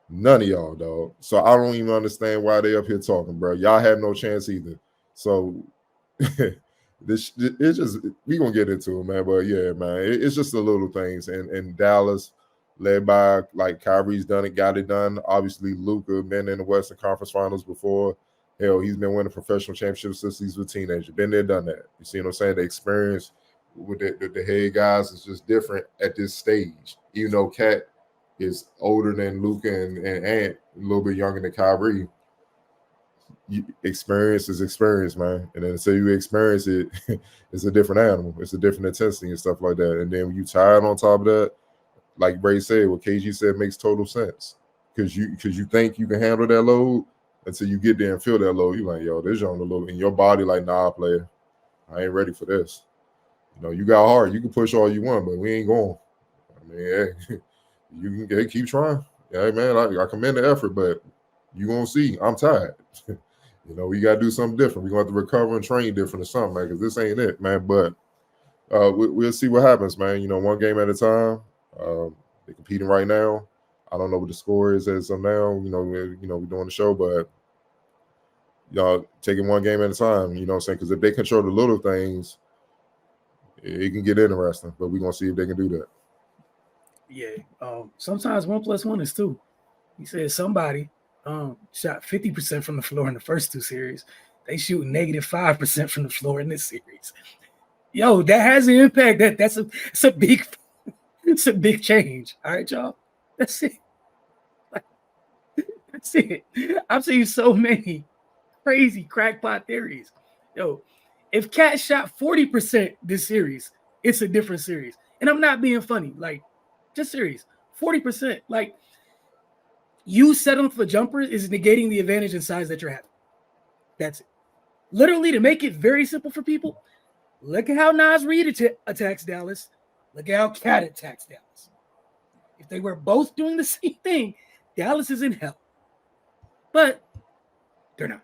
None of y'all, dog. So I don't even understand why they up here talking, bro. Y'all have no chance either. So it's just, we gonna get into it, man. But yeah, man, it's just the little things. And Dallas, led by like Kyrie's done it, got it done. Obviously, Luka been in the Western Conference Finals before. Hell, he's been winning professional championships since he's a teenager. Been there, done that. You see what I'm saying? The experience with the head guys is just different at this stage. Even though Cat is older than Luka and Ant, a little bit younger than Kyrie, experience is experience, man. And then until you experience it, it's a different animal. It's a different intensity and stuff like that. And then when you tired on top of that, like Bray said, what KG said makes total sense. because you think you can handle that load until you get there and feel that load. You're like, yo, this young load in your body, like, nah, player, I ain't ready for this. You know, you got heart, you can push all you want, but we ain't going. I mean, hey, you can keep trying. Yeah, hey, man, I commend the effort, but you gonna see, I'm tired. You know, we gotta do something different. We're gonna have to recover and train different or something, man, because this ain't it, man. But we'll see what happens, man. You know, one game at a time. They're competing right now. I don't know what the score is as of now. We're doing the show, but y'all taking one game at a time. You know what I'm saying? Because if they control the little things, it can get interesting. But we're gonna see if they can do that. Yeah. Sometimes 1 + 1 is 2. He said somebody shot 50% from the floor in the first 2 series. They shoot -5% from the floor in this series. Yo, that has an impact. That's a big it's a big change. All right, y'all. That's it. That's it. I've seen so many crazy crackpot theories. Yo, if Cat shot 40% this series, it's a different series. And I'm not being funny. Like, just serious. 40%. Like, you settling for jumpers is negating the advantage in size that you're having. That's it. Literally, to make it very simple for people, look at how Nas Reed attacks Dallas. Look at how Cat attacks Dallas. If they were both doing the same thing, Dallas is in hell. But they're not.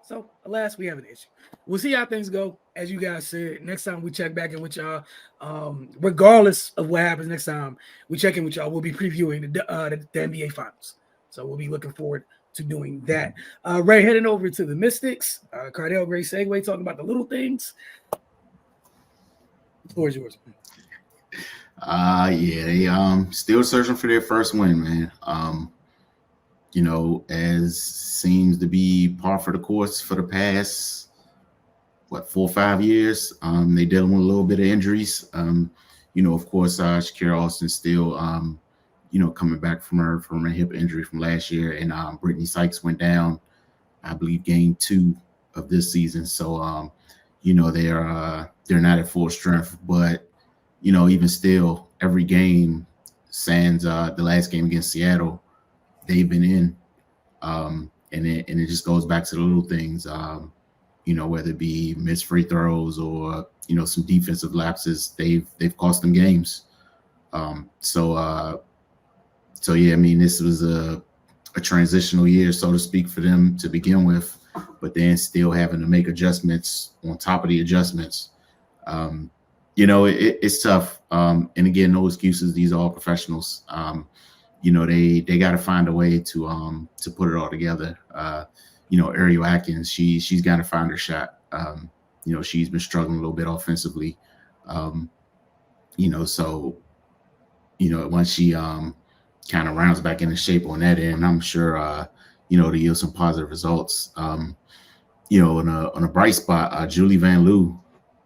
So, alas, we have an issue. We'll see how things go. As you guys said, next time we check back in with y'all, regardless of what happens next time we check in with y'all, we'll be previewing the NBA Finals. So we'll be looking forward to doing that. Ray, heading over to the Mystics. Cardell, great segue, talking about the little things. The floor is yours. Yeah, they still searching for their first win, man. As seems to be par for the course for the past 4 or 5 years. They dealing with a little bit of injuries. Of course, Shakira Austin still coming back from a hip injury from last year, and Brittany Sykes went down, I believe, game 2 of this season. So they're not at full strength, but even still, every game, sans the last game against Seattle, they've been in, and it just goes back to the little things, whether it be missed free throws or some defensive lapses, they've cost them games. So yeah, I mean, this was a transitional year, so to speak, for them to begin with, but then still having to make adjustments on top of the adjustments. It's tough. And again, no excuses. These are all professionals. They got to find a way to put it all together. Ariel Atkins, she's got to find her shot. She's been struggling a little bit offensively. Once she kind of rounds back into shape on that end, I'm sure to yield some positive results. On a bright spot, Julie Van Loo,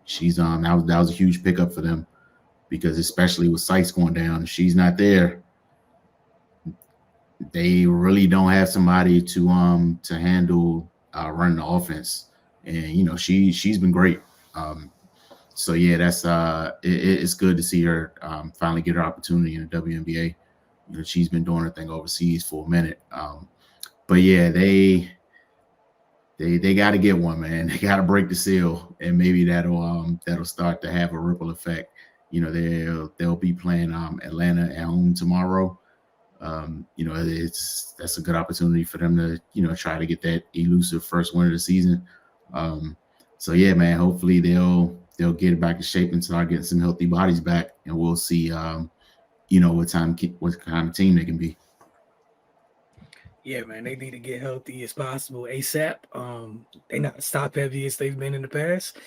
she's that was a huge pickup for them, because especially with Sykes going down, if she's not there, they really don't have somebody to handle running the offense. And she's been great. So yeah, that's it's good to see her finally get her opportunity in the WNBA. She's been doing her thing overseas for a minute. But yeah, they got to get one, man. They got to break the seal, and maybe that'll start to have a ripple effect. They'll be playing Atlanta at home tomorrow. That's a good opportunity for them to try to get that elusive first win of the season. So yeah, man, hopefully they'll get it back in shape and start getting some healthy bodies back, and we'll see what kind of team they can be. Yeah, man, they need to get healthy as possible ASAP. They're not as top heavy as they've been in the past.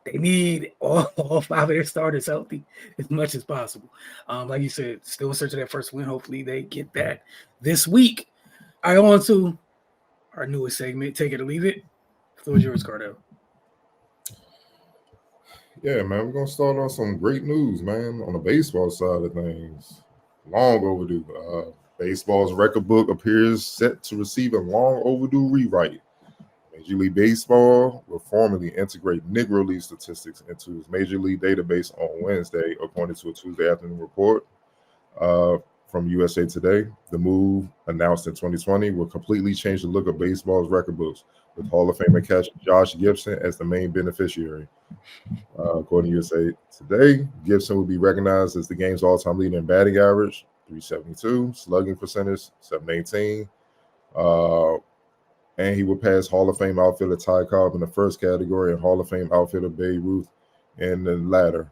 They need all 5 of their starters healthy as much as possible. Like you said, still in search of that first win. Hopefully they get that this week. All right, on to our newest segment, Take It or Leave It. The floor is yours, Cardell. Yeah, man, we're going to start on some great news, man, on the baseball side of things. Long overdue. Baseball's record book appears set to receive a long overdue rewrite. Major League Baseball will formally integrate Negro League statistics into its Major League database on Wednesday, according to a Tuesday afternoon report. from USA Today. The move, announced in 2020, will completely change the look of baseball's record books, with Hall of Famer catcher Josh Gibson as the main beneficiary. According to USA Today, Gibson will be recognized as the game's all-time leader in batting average, 372, slugging percentage, 718, and he will pass Hall of Fame outfielder Ty Cobb in the first category and Hall of Fame outfielder Babe Ruth in the latter.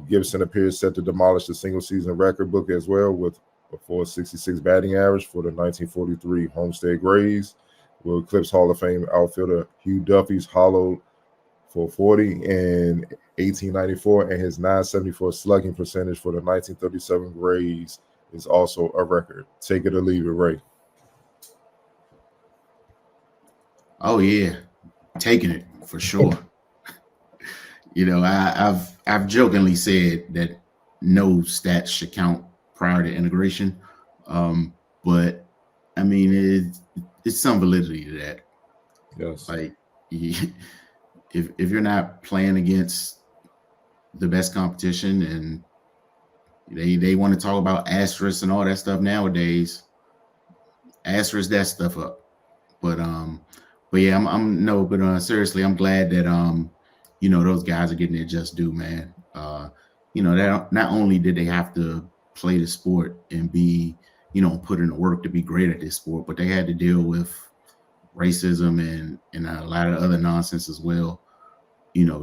Gibson appears set to demolish the single-season record book as well, with a 466 batting average for the 1943 Homestead Grays, will eclipse Hall of Fame outfielder Hugh Duffy's hollowed 440 in 1894, and his 974 slugging percentage for the 1937 Grays is also a record. Take it or leave it, Ray. Oh yeah, taking it for sure. You know, I've jokingly said that no stats should count prior to integration, but I mean it's some validity to that. Yes. Like if you're not playing against the best competition, and they want to talk about asterisks and all that stuff nowadays, asterisk that stuff up. But yeah, seriously, I'm glad that those guys are getting their just due, man. That not only did they have to play the sport and be, put in the work to be great at this sport, but they had to deal with racism and a lot of other nonsense as well,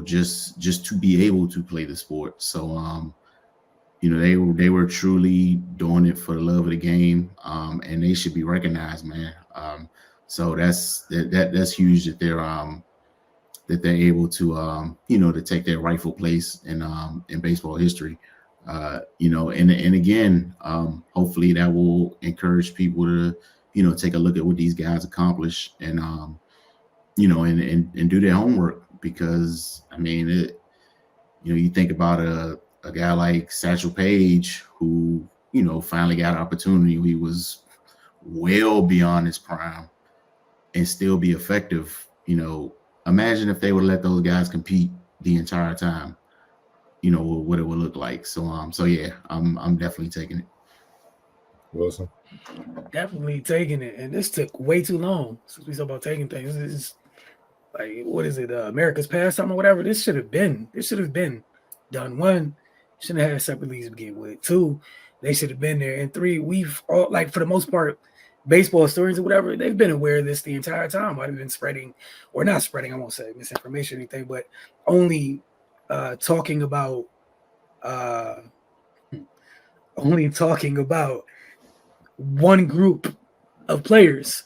just to be able to play the sport. So they were truly doing it for the love of the game, and they should be recognized, man. So that's huge that they're able to to take their rightful place in baseball history. And again, hopefully that will encourage people to take a look at what these guys accomplish and and do their homework, because I mean you think about a guy like Satchel Paige, who finally got an opportunity. He was well beyond his prime and still be effective. Imagine if they would let those guys compete the entire time, what it would look like. So yeah, I'm definitely taking it. Wilson? Definitely taking it. And this took way too long since we talk about taking things. This is like, what is it? America's pastime or whatever. This should have been done. One, shouldn't have had separate leagues to begin with. Two, they should have been there. And three, we've all, like, for the most part, baseball historians or whatever, they've been aware of this the entire time. I've been spreading, or not spreading, I won't say misinformation or anything, but only talking about one group of players,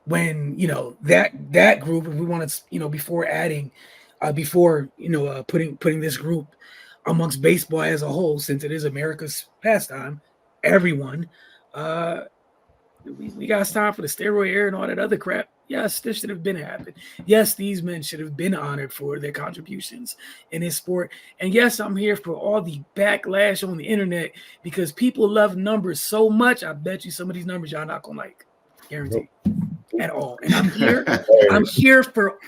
when that group, if we want to before adding putting this group amongst baseball as a whole, since it is America's pastime, everyone we got time for the steroid era and all that other crap. Yes, this should have been happened. Yes, these men should have been honored for their contributions in this sport. And yes, I'm here for all the backlash on the internet, because people love numbers so much. I bet you some of these numbers y'all not gonna like, guaranteed, at all. And I'm here. I'm here for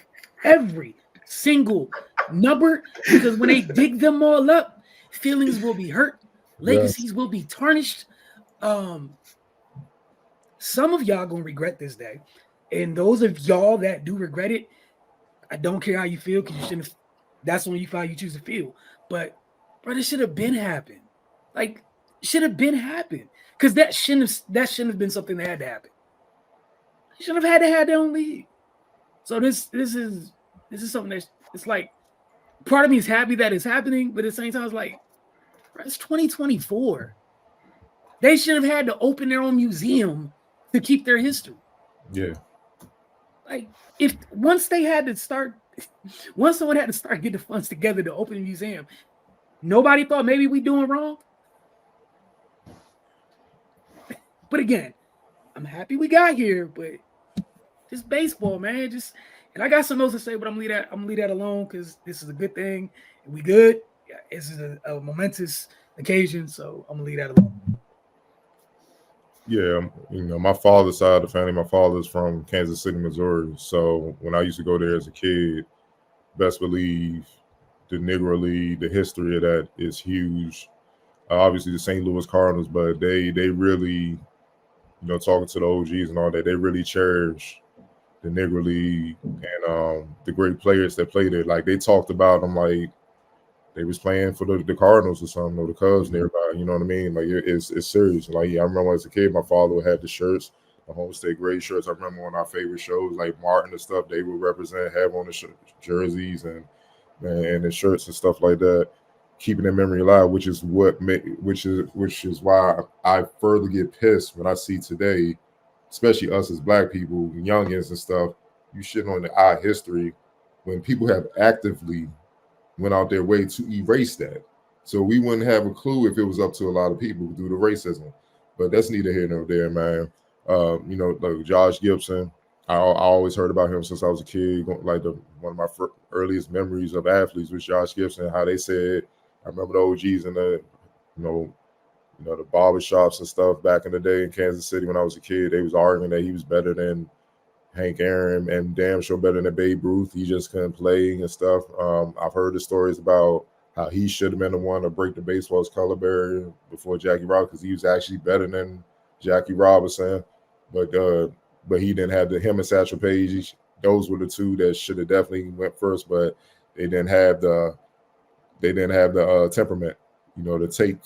every single number, because when they dig them all up, feelings will be hurt, legacies will be tarnished. Some of y'all gonna regret this day, and those of y'all that do regret it, I don't care how you feel, because you shouldn't. That's when you choose to feel. But bro, this should have been happened. Like, should have been happened, because that shouldn't have been something that had to happen. You should have had to have their own league. So this is something that's, it's like, part of me is happy that it's happening, but at the same time, it's like, bro, it's 2024. They should have had to open their own museum to keep their history. Yeah. Like, once someone had to start getting the funds together to open a museum, nobody thought maybe we doing wrong. But again, I'm happy we got here, but just baseball, man. And I got some notes to say, but I'm gonna leave that alone, because this is a good thing and we good. Yeah, this is a momentous occasion, so I'm gonna leave that alone. Yeah, my father's side of the family, my father's from Kansas City, Missouri. So when I used to go there as a kid, best believe the Negro League, the history of that is huge. obviously the St. Louis Cardinals, but they really, talking to the OGs and all that, they really cherish the Negro League and the great players that played it. Like, they talked about them like they was playing for the Cardinals or something, or the Cubs and everybody. You know what I mean? Like, it's serious. Like, I remember as a kid, my father had the shirts, the Homestead Great shirts. I remember on our favorite shows like Martin and stuff, they would have on the jerseys and the shirts and stuff like that, keeping their memory alive, which is why I further get pissed when I see today, especially us as Black people, youngins and stuff, you shitting on our history when people have actively went out their way to erase that. So we wouldn't have a clue if it was up to a lot of people due to racism. But that's neither here nor there, man. Like Josh Gibson, I always heard about him since I was a kid. Like one of my earliest memories of athletes was Josh Gibson. How they said, I remember the OGs and the the barbershops and stuff back in the day in Kansas City when I was a kid. They was arguing that he was better than Hank Aaron and damn sure better than Babe Ruth. He just couldn't play and stuff. I've heard the stories about how he should have been the one to break the baseball's color barrier before Jackie Robinson, because he was actually better than Jackie Robinson. But he didn't have him and Satchel Paige. Those were the two that should have definitely went first, but they didn't have the temperament, to take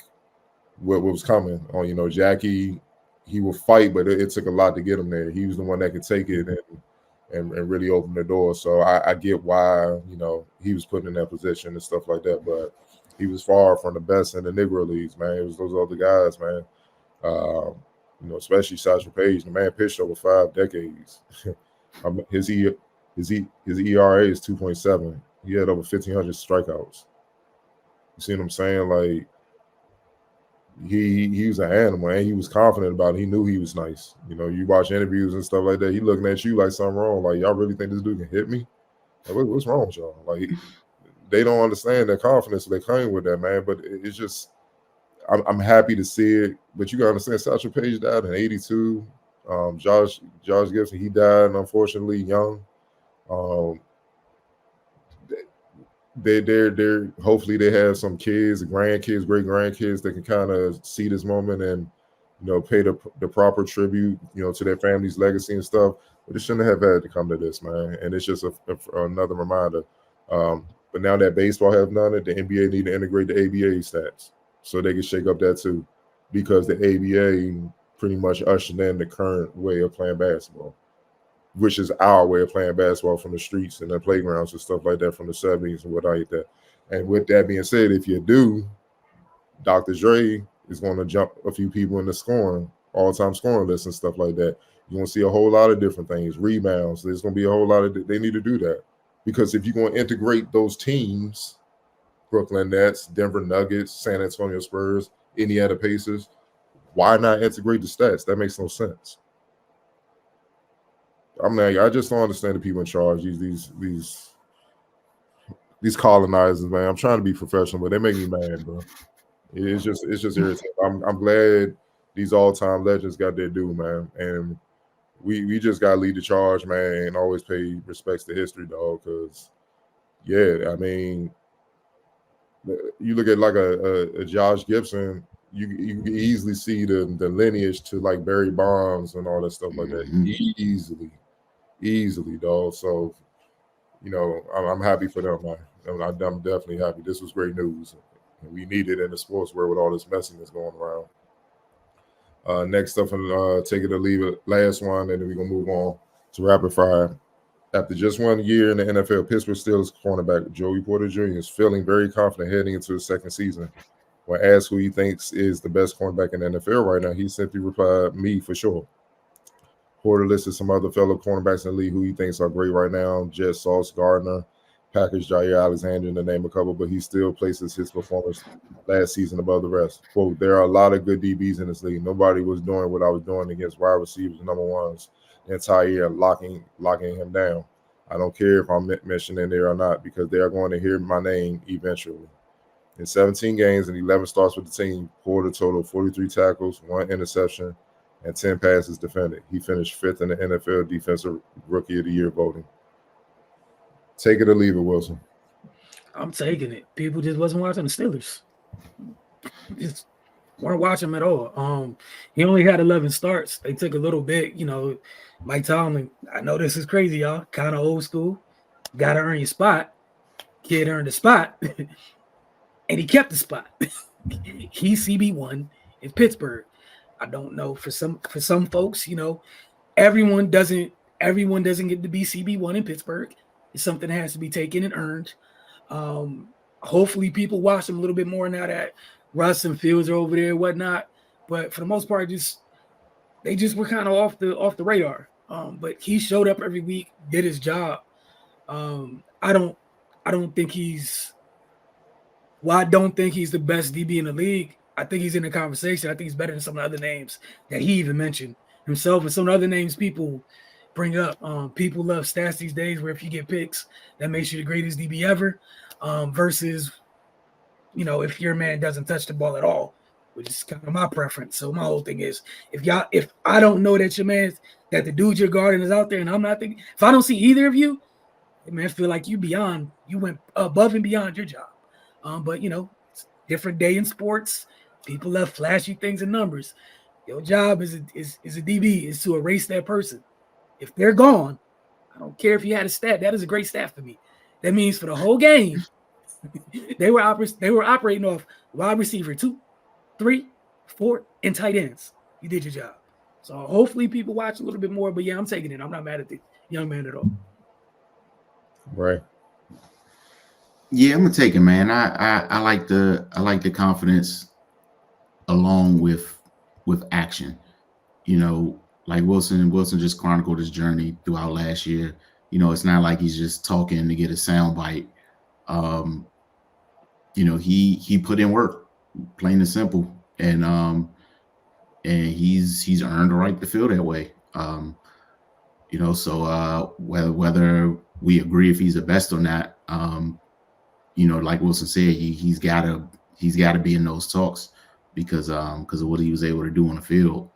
what was coming on. Jackie, he will fight, but it took a lot to get him there. He was the one that could take it and really open the door. So I get why, he was put in that position and stuff like that, but he was far from the best in the Negro Leagues, man. It was those other guys, man. Especially Satchel Paige. The man pitched over 5 decades. His ERA is 2.7. He had over 1,500 strikeouts. You see what I'm saying? Like, he was an animal, and he was confident about it. He knew he was nice. You watch interviews and stuff like that, he looking at you like something wrong. Like, y'all really think this dude can hit me? Like, what's wrong with y'all? Like, they don't understand that confidence they claim with that, man. But it's just, I'm happy to see it. But you got to understand, Satchel Paige died in 82. Josh Gibson, he died, unfortunately, young. They're hopefully they have some kids, grandkids, great grandkids that can kind of see this moment and pay the proper tribute to their family's legacy and stuff. But it shouldn't have had to come to this, man. And it's just another reminder. But now that baseball have done it, the NBA need to integrate the ABA stats so they can shake up that too, because the ABA pretty much ushered in the current way of playing basketball, which is our way of playing basketball from the streets and the playgrounds and stuff like that from the 70s and whatnot like that. And with that being said, if you do, Dr. Dre is going to jump a few people in the all-time scoring list and stuff like that. You're going to see a whole lot of different things, rebounds. There's going to be a whole lot of, they need to do that. Because if you're going to integrate those teams, Brooklyn Nets, Denver Nuggets, San Antonio Spurs, Indiana Pacers, why not integrate the stats? That makes no sense. I just don't understand the people in charge. These colonizers, man. I'm trying to be professional, but they make me mad, bro. It's just irritating. I'm glad these all-time legends got their due, man. And we just gotta lead the charge, man, and always pay respects to history, dog. Because I mean, you look at like a Josh Gibson, you can easily see the lineage to like Barry Bonds and all that stuff like that. Easily, dog. So, I'm happy for them, man. I'm definitely happy. This was great news. And we need it in the sports world with all this messiness going around. Next up, take it or leave it, last one, and then we're going to move on to rapid fire. After just 1 year in the NFL, Pittsburgh Steelers cornerback Joey Porter Jr. is feeling very confident heading into his second season. When asked who he thinks is the best cornerback in the NFL right now, he simply replied, "Me, for sure." Porter listed some other fellow cornerbacks in the league who he thinks are great right now: Jet Sauce Gardner, Packers Jair Alexander, to name a couple, but he still places his performance last season above the rest. Quote, "There are a lot of good DBs in this league. Nobody was doing what I was doing against wide receivers and number ones the entire year, locking him down. I don't care if I'm mentioned in there or not, because they are going to hear my name eventually." In 17 games and 11 starts with the team, Porter totaled 43 tackles, 1 interception, and 10 passes defended. He finished 5th in the NFL Defensive Rookie of the Year voting. Take it or leave it, Wilson. I'm taking it. People just wasn't watching the Steelers. weren't watching him at all. He only had 11 starts. They took a little bit, Mike Tomlin. I know this is crazy, y'all. Kind of old school. Got to earn your spot. Kid earned a spot, and he kept the spot. He's CB1 in Pittsburgh. I don't know for some folks, everyone doesn't get to be CB1 in Pittsburgh. It's something that has to be taken and earned. Hopefully people watch him a little bit more now that Russ and Fields are over there and whatnot. But for the most part, they just were kind of off the radar. But he showed up every week, did his job. I don't think he's the best DB in the league. I think he's in the conversation. I think he's better than some of the other names that he even mentioned himself and some of the other names people bring up. People love stats these days where if you get picks, that makes you the greatest DB ever, versus, if your man doesn't touch the ball at all, which is kind of my preference. So my whole thing is, if I don't know that your man, that the dude you're guarding is out there and I'm not thinking, if I don't see either of you, man, I feel like you went above and beyond your job. But it's a different day in sports. People love flashy things and numbers. Your job as a DB is to erase that person. If they're gone, I don't care if you had a stat. That is a great stat for me. That means for the whole game, they were operating off wide receiver 2, 3, 4, and tight ends. You did your job. So hopefully people watch a little bit more. But yeah, I'm taking it. I'm not mad at the young man at all. Right. Yeah, I'm gonna take it, man. I like the confidence along with action. Like Wilson just chronicled his journey throughout last year. It's not like he's just talking to get a sound bite. He put in work, plain and simple, and he's earned the right to feel that way. So whether we agree if he's the best or not, like Wilson said, he's gotta be in those talks because of what he was able to do on the field.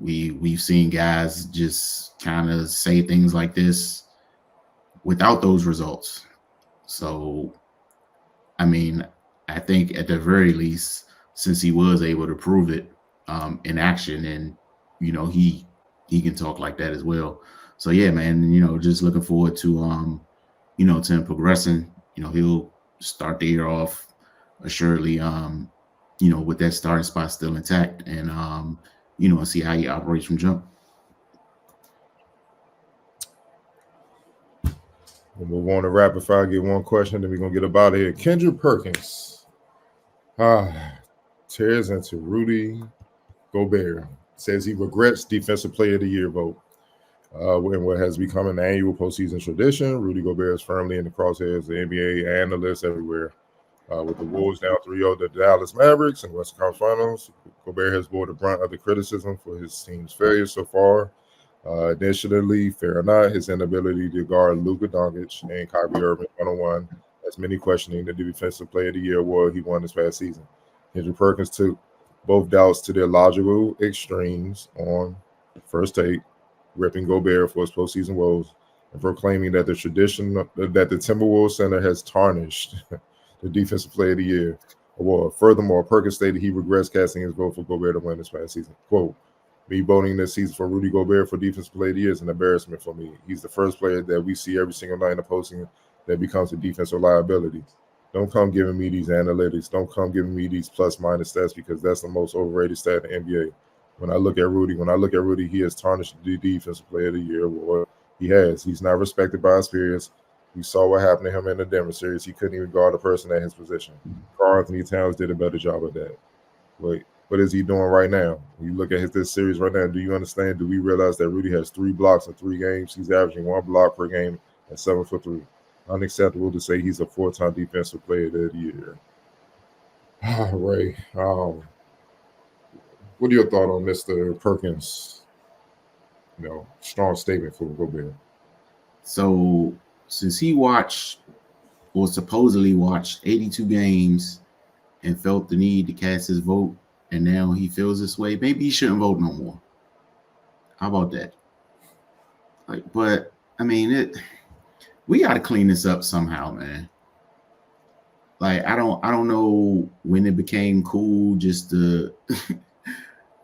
We've seen guys just kind of say things like this without those results. So, I mean, I think at the very least, since he was able to prove it in action, and he can talk like that as well. So yeah, man, just looking forward to to him progressing. He'll start the year off assuredly with that starting spot still intact, and see how he operates from jump. We'll move on to rapid fire. Get one question, then we're gonna get up out of here. Kendrick Perkins tears into Rudy Gobert. Says he regrets Defensive Player of the Year vote. In what has become an annual postseason tradition, Rudy Gobert is firmly in the crosshairs of the NBA analysts everywhere. With the Wolves down 3-0 to the Dallas Mavericks in the Western Conference Finals, Gobert has bore the brunt of the criticism for his team's failure so far. Additionally, fair or not, his inability to guard Luka Doncic and Kyrie Irving one-on-one has many questioning the Defensive Player of the Year award he won this past season. Kendrick Perkins took both doubts to their logical extremes on First Take, ripping Gobert for his postseason woes and proclaiming that the tradition that the Timberwolves center has tarnished the Defensive Player of the Year award. Furthermore, Perkins stated he regrets casting his vote for Gobert to win this past season. Quote, me voting this season for Rudy Gobert for Defensive Player of the Year is an embarrassment for me. He's the first player that we see every single night in the posting that becomes a defensive liability. Don't come giving me these analytics. Don't come giving me these plus-minus stats because that's the most overrated stat in the NBA. When I look at Rudy, he has tarnished the Defensive Player of the Year award. He has. He's not respected by his peers. We saw what happened to him in the Denver series. He couldn't even guard a person at his position. Karl Anthony Towns did a better job of that. Wait, what is he doing right now? When you look at this series right now, do you understand? Do we realize that Rudy has 3 blocks in 3 games? He's averaging 1 block per game and 7 for 3. Unacceptable to say he's a 4-time Defensive Player of the Year. Ray, what are your thoughts on Mr. Perkins? Strong statement for Gobert. So since he watched or supposedly watched 82 games and felt the need to cast his vote, and now he feels this way, maybe he shouldn't vote no more. How about that? We got to clean this up somehow, man. like I don't know when it became cool just to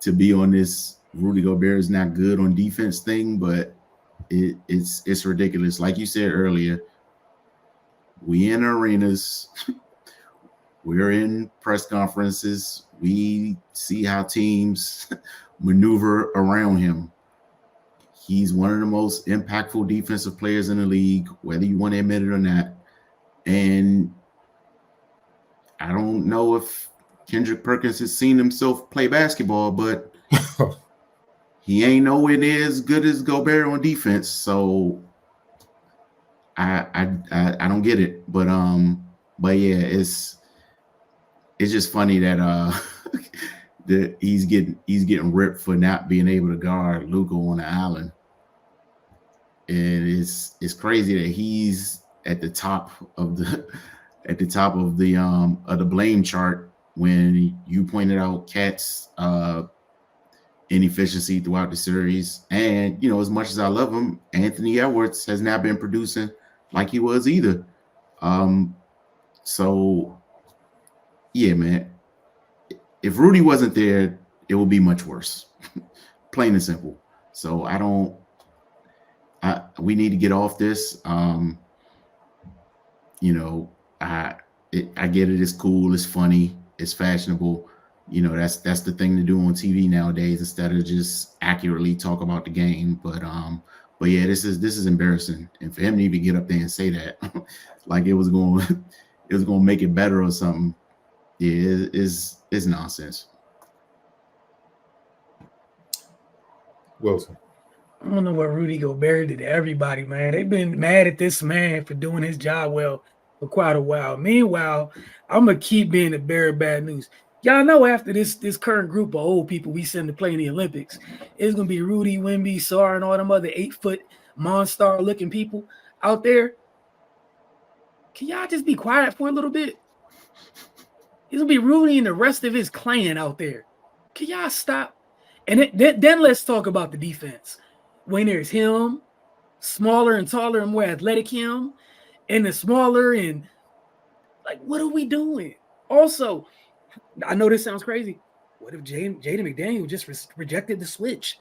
to be on this Rudy Gobert is not good on defense thing, but it's ridiculous. Like you said earlier, we in arenas, we're in press conferences, we see how teams maneuver around him. He's one of the most impactful defensive players in the league, whether you want to admit it or not. And I don't know if Kendrick Perkins has seen himself play basketball, but he ain't nowhere near as good as Gobert on defense. So I don't get it. But yeah, it's just funny that that he's getting ripped for not being able to guard Luka on the island. And it's crazy that he's at the top of the blame chart when you pointed out Cat's inefficiency throughout the series. And as much as I love him, Anthony Edwards has not been producing like he was either. So yeah, man. If Rudy wasn't there, it would be much worse. Plain and simple. So we need to get off this. I get it. It's cool. It's funny. It's fashionable. That's the thing to do on TV nowadays instead of just accurately talk about the game. But yeah, this is embarrassing. And for him to even get up there and say that, like it was going to make it better or something. Yeah, it's nonsense. Wilson. I don't know what Rudy Gobert did to everybody, man. They've been mad at this man for doing his job well for quite a while. Meanwhile, I'm going to keep being the bearer of bad news. Y'all know after this current group of old people we send to play in the Olympics, it's going to be Rudy, Wemby, Sarr, and all them other 8-foot monster-looking people out there. Can y'all just be quiet for a little bit? It's going to be Rudy and the rest of his clan out there. Can y'all stop? And then let's talk about the defense. When there's him, smaller and taller and more athletic him, and the smaller and like, what are we doing? Also, I know this sounds crazy. What if Jaden McDaniel just rejected the switch?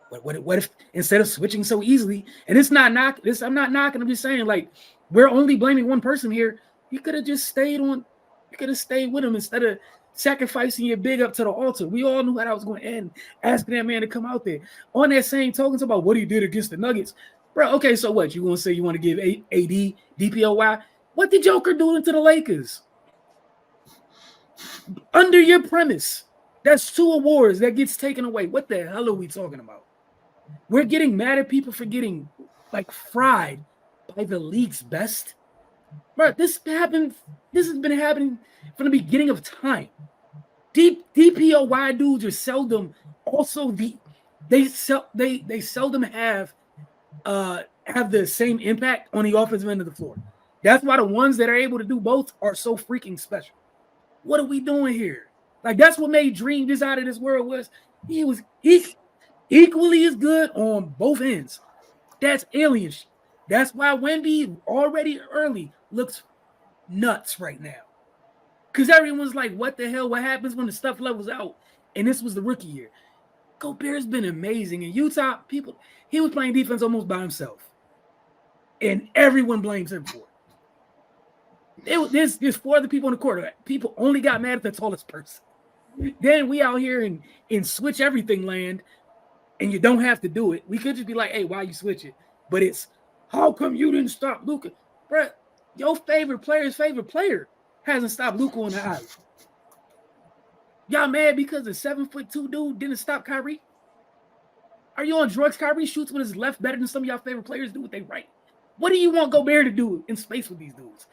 What if instead of switching so easily, and I'm not knocking, I'm just saying, like, we're only blaming one person here. You could have just stayed with him instead of sacrificing your big up to the altar. We all knew how that was going to end, asking that man to come out there. On that same token, about what he did against the Nuggets. Bro, okay, so what? You want to say you want to give AD DPOY? What did Joker do to the Lakers? Under your premise, that's 2 awards that gets taken away. What the hell are we talking about? We're getting mad at people for getting, like, fried by the league's best. Bro, this has been happening from the beginning of time. DPOY dudes are seldom also they seldom have the same impact on the offensive end of the floor. That's why the ones that are able to do both are so freaking special. What are we doing here? Like, that's what made Dream this out of this world was he equally as good on both ends. That's alien shit. That's why Wemby already early looks nuts right now. Because everyone's like, what the hell? What happens when the stuff levels out? And this was the rookie year. Gobert's been amazing. In Utah, he was playing defense almost by himself. And everyone blames him for it. There's 4 other people on the court. People only got mad at the tallest person. Then we out here in switch everything land, and you don't have to do it. We could just be like, hey, why you switch it? But it's, how come you didn't stop Luka? Bro, your favorite player hasn't stopped Luka on the island. Y'all mad because the 7'2" dude didn't stop Kyrie? Are you on drugs? Kyrie shoots with his left better than some of y'all favorite players do with their right. What do you want Gobert to do in space with these dudes?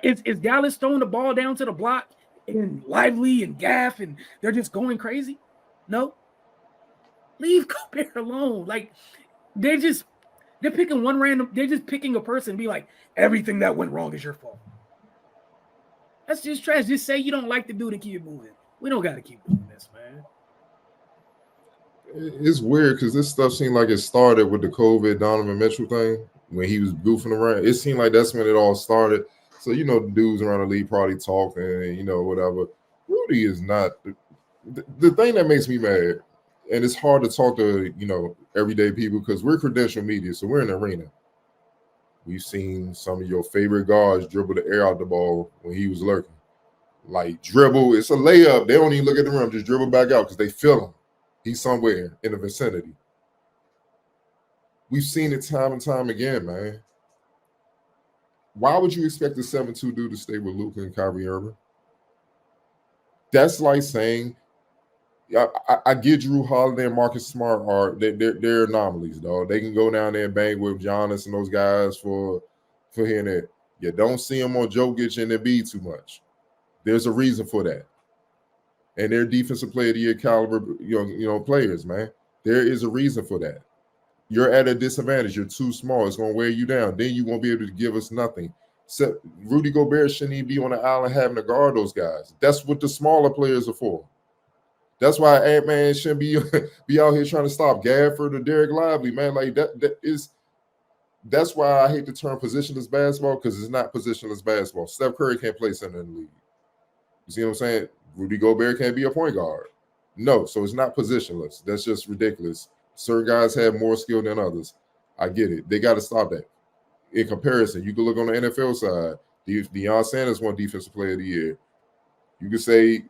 Is Dallas throwing the ball down to the block and Lively and Gaff and they're just going crazy? No. Leave Gobert alone. Like, they're just picking a person and be like, everything that went wrong is your fault. That's just trash. Just say you don't like the dude and keep it moving. We don't got to keep doing this, man. It's weird because this stuff seemed like it started with the COVID Donovan Mitchell thing when he was goofing around. It seemed like that's when it all started. So the dudes around the league probably talk and whatever. Rudy is not the thing that makes me mad, and it's hard to talk to everyday people because we're credential media, so we're in the arena. We've seen some of your favorite guards dribble the air out the ball when he was lurking. Like dribble, it's a layup. They don't even look at the rim, just dribble back out because they feel him. He's somewhere in the vicinity. We've seen it time and time again, man. Why would you expect the 7-2 dude to stay with Luka and Kyrie Irving? That's like saying, I get Drew Holiday and Marcus Smart are they're anomalies, dog. They can go down there and bang with Giannis and those guys for here and there. You don't see them on Jokic and Embiid too much. There's a reason for that. And they're defensive player of the year caliber, players, man. There is a reason for that. You're at a disadvantage. You're too small. It's going to wear you down. Then you won't be able to give us nothing. Rudy Gobert shouldn't even be on the island having to guard those guys. That's what the smaller players are for. That's why Ant-Man shouldn't be out here trying to stop Gafford or Derek Lively, man. Like that's why I hate the term positionless basketball, because it's not positionless basketball. Steph Curry can't play center in the league. You see what I'm saying? Rudy Gobert can't be a point guard. No, so it's not positionless. That's just ridiculous. Certain guys have more skill than others. I get it. They got to stop that. In comparison, you can look on the NFL side. Deion Sanders won Defensive Player of the Year. You could say,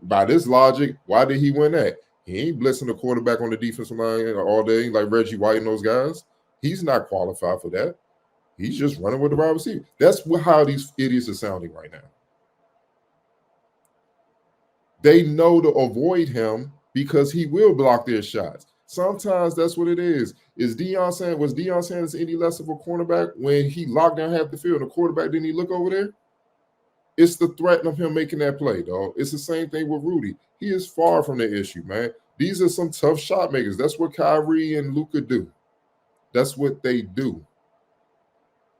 by this logic, why did he win that? He ain't blitzing the quarterback on the defensive line all day like Reggie White and those guys. He's not qualified for that. He's just running with the wide receiver. That's how these idiots are sounding right now. They know to avoid him because he will block their shots. Sometimes that's what it is. Was Deion Sanders any less of a cornerback when he locked down half the field and the quarterback didn't even look over there? It's the threat of him making that play, dog. It's the same thing with Rudy. He is far from the issue, man. These are some tough shot makers. That's what Kyrie and Luka do. That's what they do.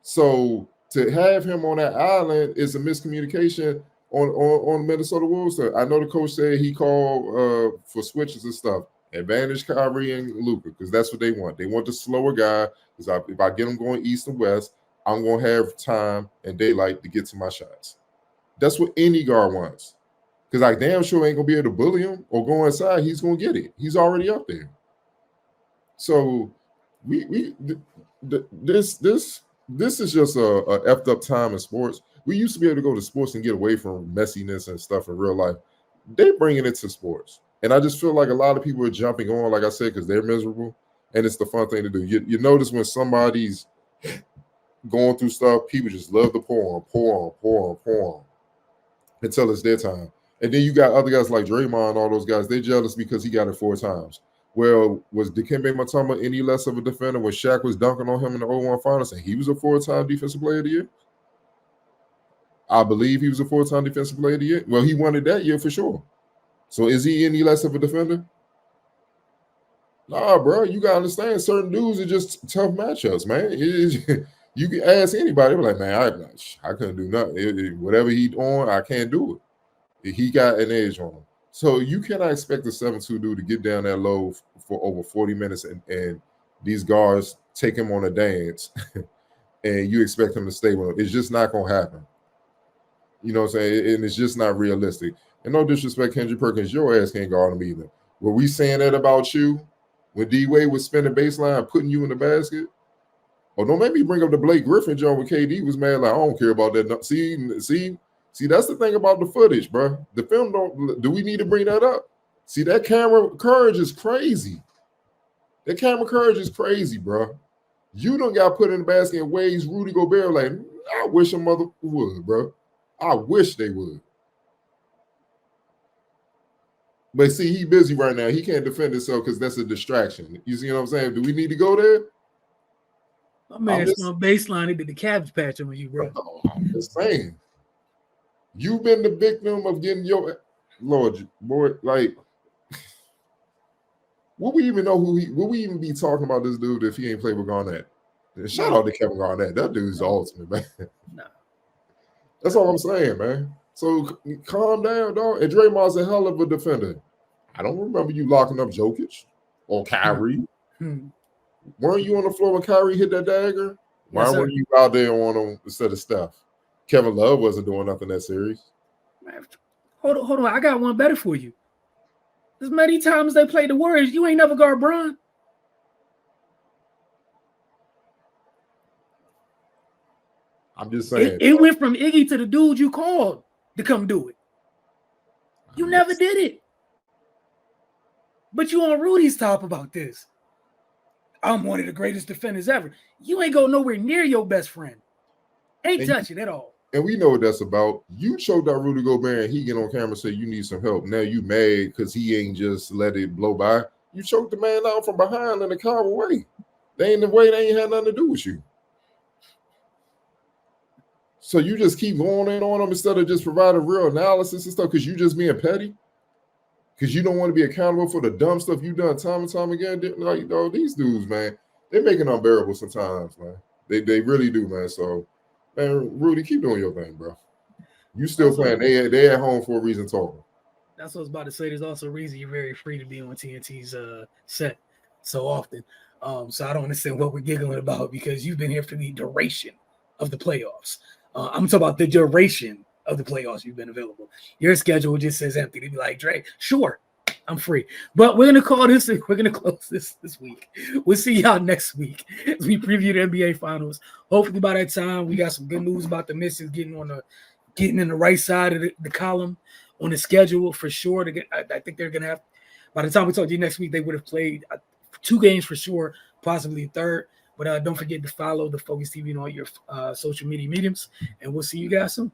So to have him on that island is a miscommunication on Minnesota Wolves. I know the coach said he called for switches and stuff. Advantage Kyrie and Luka, because that's what they want. They want the slower guy, because if I get them going east and west, I'm going to have time and daylight to get to my shots. That's what any guard wants. Because I damn sure ain't going to be able to bully him or go inside. He's going to get it. He's already up there. So this is just a effed up time in sports. We used to be able to go to sports and get away from messiness and stuff in real life. They bringing it to sports. And I just feel like a lot of people are jumping on, like I said, because they're miserable. And it's the fun thing to do. You notice when somebody's going through stuff, people just love to pour on until it's their time. And then you got other guys like Draymond and all those guys. They're jealous because he got it 4 times. Well, was Dikembe Mutombo any less of a defender when Shaq was dunking on him in the 0-1 finals and he was a 4-time defensive player of the year? I believe he was a 4-time defensive player of the year. Well, he won it that year for sure. So is he any less of a defender? Nah, bro. You got to understand, certain dudes are just tough matchups, man. You can ask anybody. They're like, man, I couldn't do nothing. Whatever he on, I can't do it. He got an edge on him. So you cannot expect the 7-2 dude to get down that low for over 40 minutes and these guards take him on a dance and you expect him to stay with him. It's just not going to happen. You know what I'm saying? And it's just not realistic. And no disrespect, Kendrick Perkins, your ass can't guard him either. Were we saying that about you when D-Wade was spinning baseline, putting you in the basket? Or don't make me bring up the Blake Griffin joint when KD was mad. Like, I don't care about that. See, that's the thing about the footage, bro. The film do we need to bring that up? See, that camera courage is crazy. That camera courage is crazy, bro. You done got put in the basket in ways Rudy Gobert like, I wish a mother would, bro. I wish they would. But see, he busy right now. He can't defend himself because that's a distraction. You see what I'm saying? Do we need to go there? My man's on baseline. He did the cabbage patch on you, bro. I'm just saying. You've been the victim of getting your Lord, boy. Like, would we even know would we even be talking about this dude if he ain't played with Garnett? Shout out to Kevin Garnett. That dude's the ultimate, man. No. That's all I'm saying, man. So calm down, dog. And Draymond's a hell of a defender. I don't remember you locking up Jokic or Kyrie. Weren't you on the floor when Kyrie hit that dagger? Why weren't you out there on him instead of Steph? Kevin Love wasn't doing nothing that series. Man, hold on. I got one better for you. As many times they played the Warriors, you ain't never guard Bron. I'm just saying. It went from Iggy to the dude you called to come do it. You never did it. But you on Rudy's top about this. I'm one of the greatest defenders ever. You ain't go nowhere near your best friend. Ain't touching at all. And we know what that's about. You choked out Rudy Gobert and he get on camera and say you need some help. Now you mad because he ain't just let it blow by. You choked the man out from behind in a calm way. They ain't had nothing to do with you. So you just keep going in on them instead of just providing real analysis and stuff because you just being petty. Because you don't want to be accountable for the dumb stuff you done time and time again. Like, these dudes, man, they're making it unbearable sometimes, man. They really do, man. So, man, Rudy, keep doing your thing, bro. You still playing. They at home for a reason talking. That's what I was about to say. There's also a reason you're very free to be on TNT's set so often. So I don't understand what we're giggling about because you've been here for the duration of the playoffs. I'm talking about the duration of the playoffs you've been available. Your schedule just says empty. They'd be like, Dre, sure, I'm free. But we're going to close this week. We'll see y'all next week as we preview the NBA Finals. Hopefully by that time, we got some good news about the Mystics getting in the right side of the column on the schedule for sure. I think they're going to have, by the time we talk to you next week, they would have played 2 games for sure, possibly a third. But don't forget to follow the Focus TV on all your social media mediums, and we'll see you guys soon.